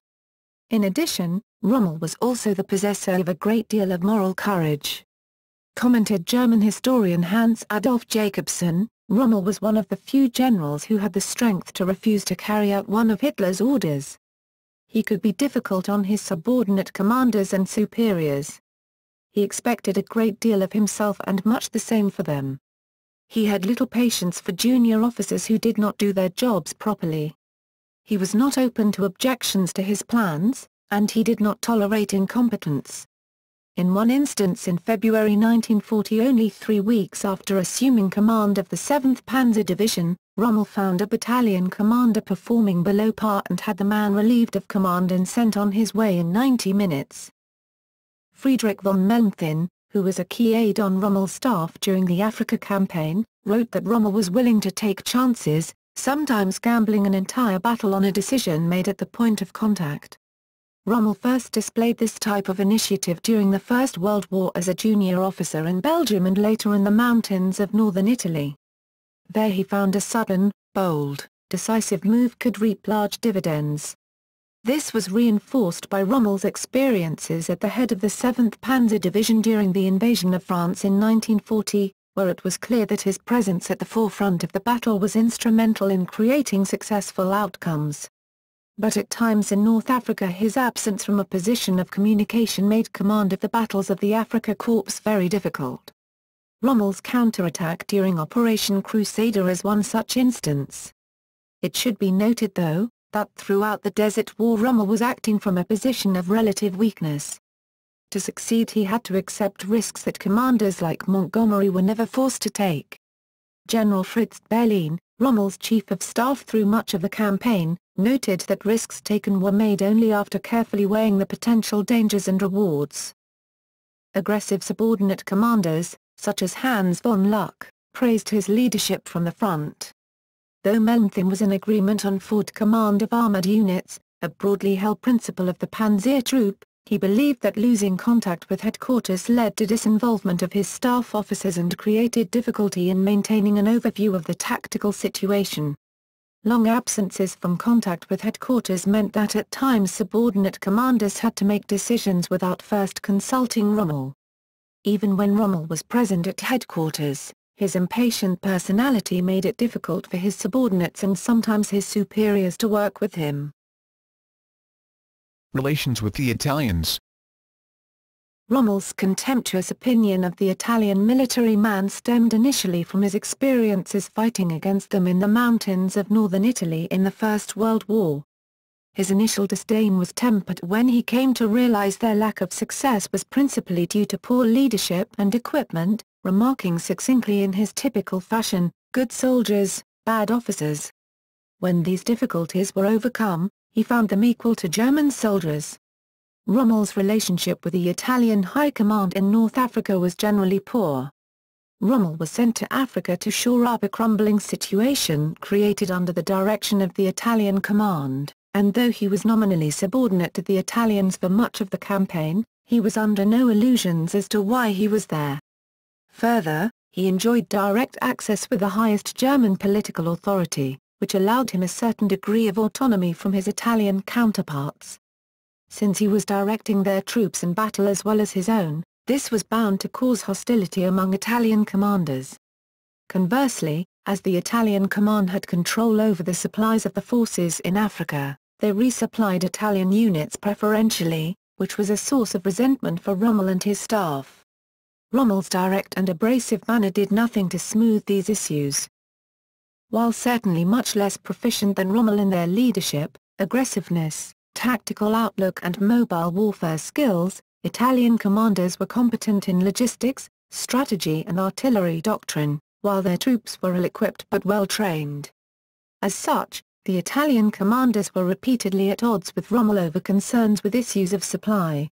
In addition, Rommel was also the possessor of a great deal of moral courage. Commented German historian Hans Adolf Jacobson, Rommel was one of the few generals who had the strength to refuse to carry out one of Hitler's orders. He could be difficult on his subordinate commanders and superiors. he expected a great deal of himself and much the same for them. He had little patience for junior officers who did not do their jobs properly. He was not open to objections to his plans, and he did not tolerate incompetence. In one instance in February 1940, only 3 weeks after assuming command of the 7th Panzer Division, Rommel found a battalion commander performing below par and had the man relieved of command and sent on his way in 90 minutes. Friedrich von Mellenthin, who was a key aide on Rommel's staff during the Africa campaign, wrote that Rommel was willing to take chances, sometimes gambling an entire battle on a decision made at the point of contact. Rommel first displayed this type of initiative during the First World War as a junior officer in Belgium and later in the mountains of northern Italy. There he found a sudden, bold, decisive move could reap large dividends. This was reinforced by Rommel's experiences at the head of the 7th Panzer Division during the invasion of France in 1940, where it was clear that his presence at the forefront of the battle was instrumental in creating successful outcomes. But at times in North Africa his absence from a position of communication made command of the battles of the Afrika Korps very difficult. Rommel's counterattack during Operation Crusader is one such instance. It should be noted though, that throughout the Desert War Rommel was acting from a position of relative weakness. To succeed he had to accept risks that commanders like Montgomery were never forced to take. General Fritz Berlin, Rommel's chief of staff through much of the campaign, noted that risks taken were made only after carefully weighing the potential dangers and rewards. Aggressive subordinate commanders, such as Hans von Luck, praised his leadership from the front. Though Mellenthin was in agreement on forward command of armored units, a broadly held principle of the Panzer Troop, he believed that losing contact with headquarters led to disinvolvement of his staff officers and created difficulty in maintaining an overview of the tactical situation. Long absences from contact with headquarters meant that at times subordinate commanders had to make decisions without first consulting Rommel. Even when Rommel was present at headquarters, his impatient personality made it difficult for his subordinates and sometimes his superiors to work with him. Relations with the Italians. Rommel's contemptuous opinion of the Italian military man stemmed initially from his experiences fighting against them in the mountains of northern Italy in the First World War. His initial disdain was tempered when he came to realize their lack of success was principally due to poor leadership and equipment, remarking succinctly in his typical fashion, "Good soldiers, bad officers." When these difficulties were overcome, he found them equal to German soldiers. Rommel's relationship with the Italian High Command in North Africa was generally poor. Rommel was sent to Africa to shore up a crumbling situation created under the direction of the Italian command, and though he was nominally subordinate to the Italians for much of the campaign, he was under no illusions as to why he was there. Further, he enjoyed direct access with the highest German political authority, which allowed him a certain degree of autonomy from his Italian counterparts. Since he was directing their troops in battle as well as his own, this was bound to cause hostility among Italian commanders. Conversely, as the Italian command had control over the supplies of the forces in Africa, they resupplied Italian units preferentially, which was a source of resentment for Rommel and his staff. Rommel's direct and abrasive manner did nothing to smooth these issues. While certainly much less proficient than Rommel in their leadership, aggressiveness, tactical outlook and mobile warfare skills, Italian commanders were competent in logistics, strategy and artillery doctrine, while their troops were ill-equipped but well-trained. As such, the Italian commanders were repeatedly at odds with Rommel over concerns with issues of supply.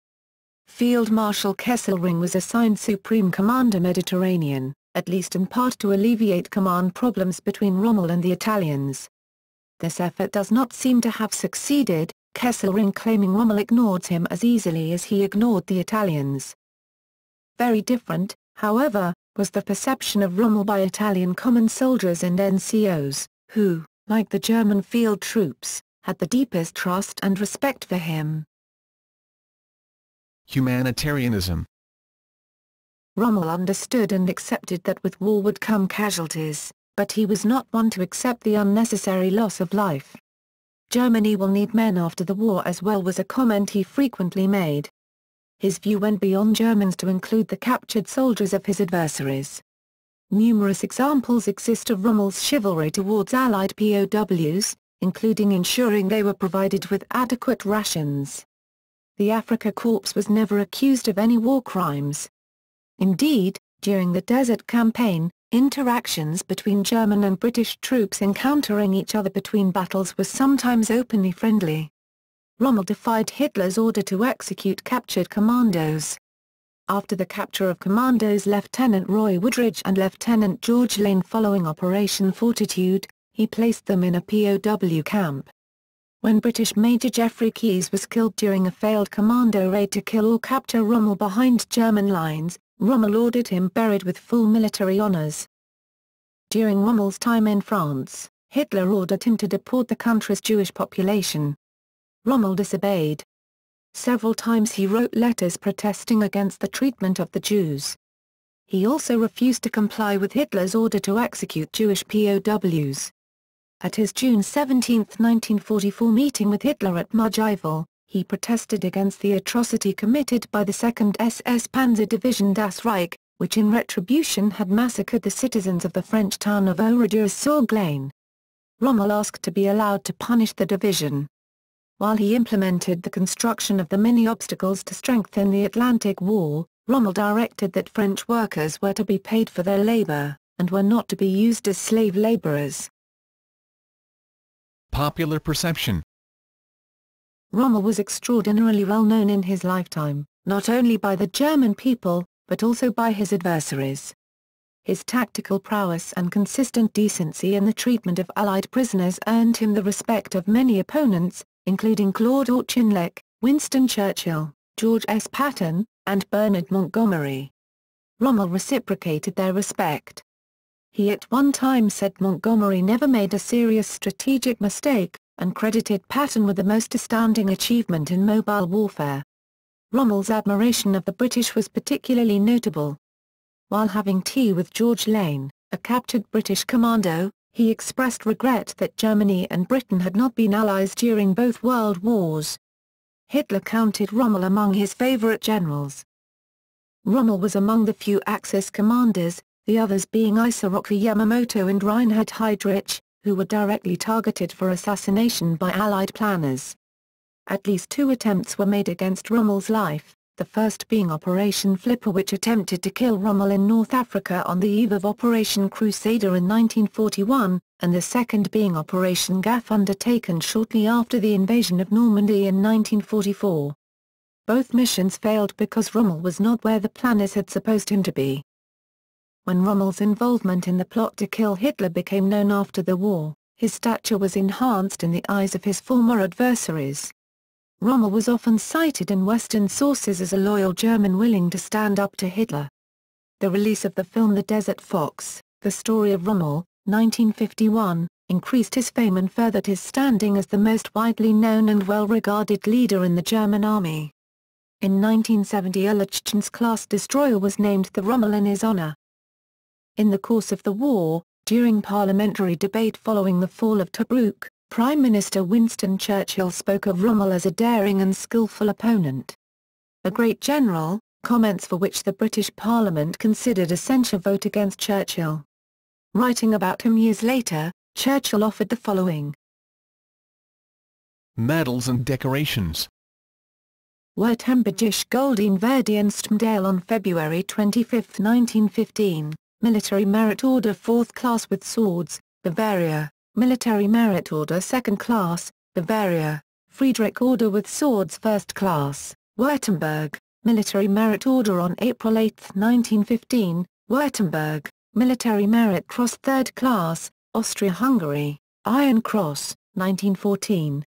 Field Marshal Kesselring was assigned Supreme Commander Mediterranean, at least in part to alleviate command problems between Rommel and the Italians. This effort does not seem to have succeeded, Kesselring claiming Rommel ignored him as easily as he ignored the Italians. Very different, however, was the perception of Rommel by Italian common soldiers and NCOs, who, like the German field troops, had the deepest trust and respect for him. Humanitarianism. Rommel understood and accepted that with war would come casualties, but he was not one to accept the unnecessary loss of life. "Germany will need men after the war as well," was a comment he frequently made. His view went beyond Germans to include the captured soldiers of his adversaries. Numerous examples exist of Rommel's chivalry towards Allied POWs, including ensuring they were provided with adequate rations. The Afrika Korps was never accused of any war crimes. Indeed, during the Desert Campaign, interactions between German and British troops encountering each other between battles was sometimes openly friendly. Rommel defied Hitler's order to execute captured commandos. After the capture of commandos Lieutenant Roy Woodridge and Lieutenant George Lane following Operation Fortitude, he placed them in a POW camp. When British Major Geoffrey Keyes was killed during a failed commando raid to kill or capture Rommel behind German lines, Rommel ordered him buried with full military honors. During Rommel's time in France, Hitler ordered him to deport the country's Jewish population. Rommel disobeyed. Several times he wrote letters protesting against the treatment of the Jews. He also refused to comply with Hitler's order to execute Jewish POWs. At his June 17, 1944 meeting with Hitler at Mudgeivel, he protested against the atrocity committed by the 2nd SS Panzer Division Das Reich, which in retribution had massacred the citizens of the French town of Oradour-sur-Glane. Rommel asked to be allowed to punish the division. While he implemented the construction of the many obstacles to strengthen the Atlantic Wall, Rommel directed that French workers were to be paid for their labor, and were not to be used as slave laborers. Popular perception. Rommel was extraordinarily well known in his lifetime, not only by the German people, but also by his adversaries. His tactical prowess and consistent decency in the treatment of Allied prisoners earned him the respect of many opponents, including Claude Auchinleck, Winston Churchill, George S. Patton, and Bernard Montgomery. Rommel reciprocated their respect. He at one time said Montgomery never made a serious strategic mistake, and credited Patton with the most astounding achievement in mobile warfare. Rommel's admiration of the British was particularly notable. While having tea with George Lane, a captured British commando, he expressed regret that Germany and Britain had not been allies during both world wars. Hitler counted Rommel among his favorite generals. Rommel was among the few Axis commanders, the others being Isoroku Yamamoto and Reinhard Heydrich, who were directly targeted for assassination by Allied planners. At least 2 attempts were made against Rommel's life, the first being Operation Flipper, which attempted to kill Rommel in North Africa on the eve of Operation Crusader in 1941, and the second being Operation Gaff, undertaken shortly after the invasion of Normandy in 1944. Both missions failed because Rommel was not where the planners had supposed him to be. When Rommel's involvement in the plot to kill Hitler became known after the war, his stature was enhanced in the eyes of his former adversaries. Rommel was often cited in Western sources as a loyal German willing to stand up to Hitler. The release of the film The Desert Fox, The Story of Rommel, 1951, increased his fame and furthered his standing as the most widely known and well-regarded leader in the German army. In 1970 a Leuchtturm-class destroyer was named the Rommel in his honor. In the course of the war, during parliamentary debate following the fall of Tobruk, Prime Minister Winston Churchill spoke of Rommel as a daring and skillful opponent. A great general, comments for which the British Parliament considered a censure vote against Churchill. Writing about him years later, Churchill offered the following: Medals and decorations. Württembergische Goldene Verdienstmedaille on February 25, 1915, Military Merit Order 4th Class with Swords, Bavaria, Military Merit Order 2nd Class, Bavaria, Friedrich Order with Swords 1st Class, Württemberg, Military Merit Order on April 8, 1915, Württemberg, Military Merit Cross 3rd Class, Austria-Hungary, Iron Cross, 1914.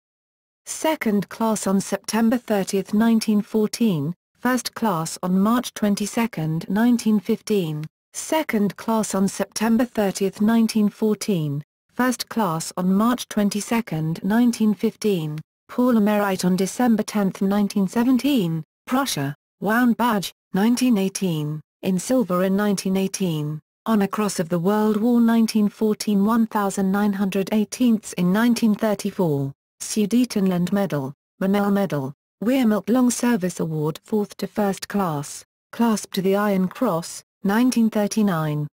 2nd Class on September 30, 1914, 1st Class on March 22, 1915, 2nd Class on September 30, 1914, 1st Class on March 22, 1915, Paula Merit on December 10, 1917, Prussia, Wound Badge, 1918, in silver in 1918, Honor Cross of the World War 1914 1918 in 1934, Sudetenland Medal, Rommel Medal, Wehrmacht Long Service Award 4th to 1st Class, clasp to the Iron Cross, 1939.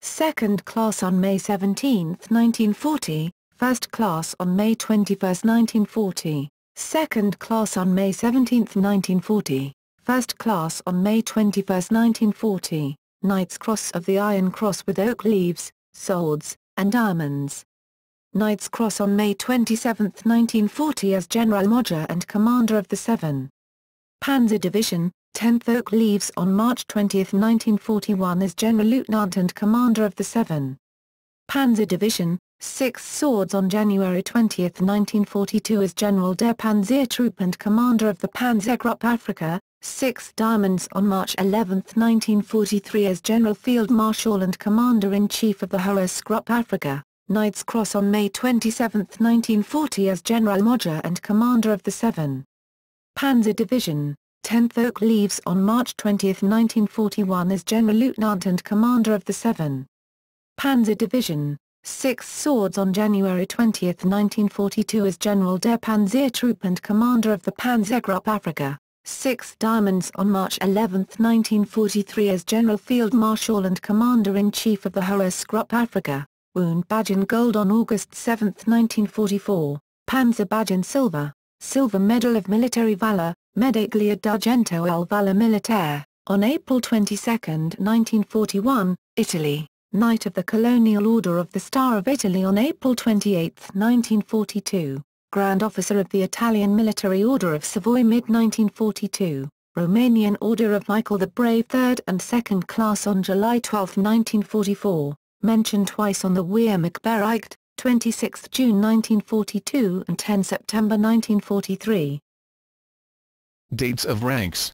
2nd Class on May 17, 1940, 1st Class on May 21, 1940, 2nd Class on May 17, 1940, 1st Class on May 21, 1940, Knight's Cross of the Iron Cross with oak leaves, swords, and diamonds. Knight's Cross on May 27, 1940 as General Major and Commander of the 7th Panzer Division, 10th Oak Leaves on March 20, 1941 as General Lieutenant and Commander of the 7th Panzer Division, 6th Swords on January 20, 1942 as General der Panzertruppe and Commander of the Panzergruppe Africa, 6th Diamonds on March 11, 1943 as General Field Marshal and Commander-in-Chief of the Horus-Gruppe Africa, Knight's Cross on May 27, 1940 as General Major and Commander of the 7th Panzer Division, 10th Oak Leaves on March 20, 1941 as General Lieutenant and Commander of the 7th Panzer Division, 6th Swords on January 20, 1942 as General der Panzertruppe and Commander of the Panzergruppe Africa, 6th Diamonds on March 11, 1943 as General Field Marshal and Commander-in-Chief of the Horus-Gruppe Africa, Wound Badge in Gold on August 7, 1944, Panzer Badge in Silver, Silver Medal of Military Valor, Medaglia d'Argento al Valor Militaire, on April 22, 1941, Italy, Knight of the Colonial Order of the Star of Italy on April 28, 1942, Grand Officer of the Italian Military Order of Savoy mid-1942, Romanian Order of Michael the Brave 3rd and 2nd Class on July 12, 1944, mentioned twice on the Wehrmacht Bericht, 26 June 1942 and 10 September 1943. Dates of ranks.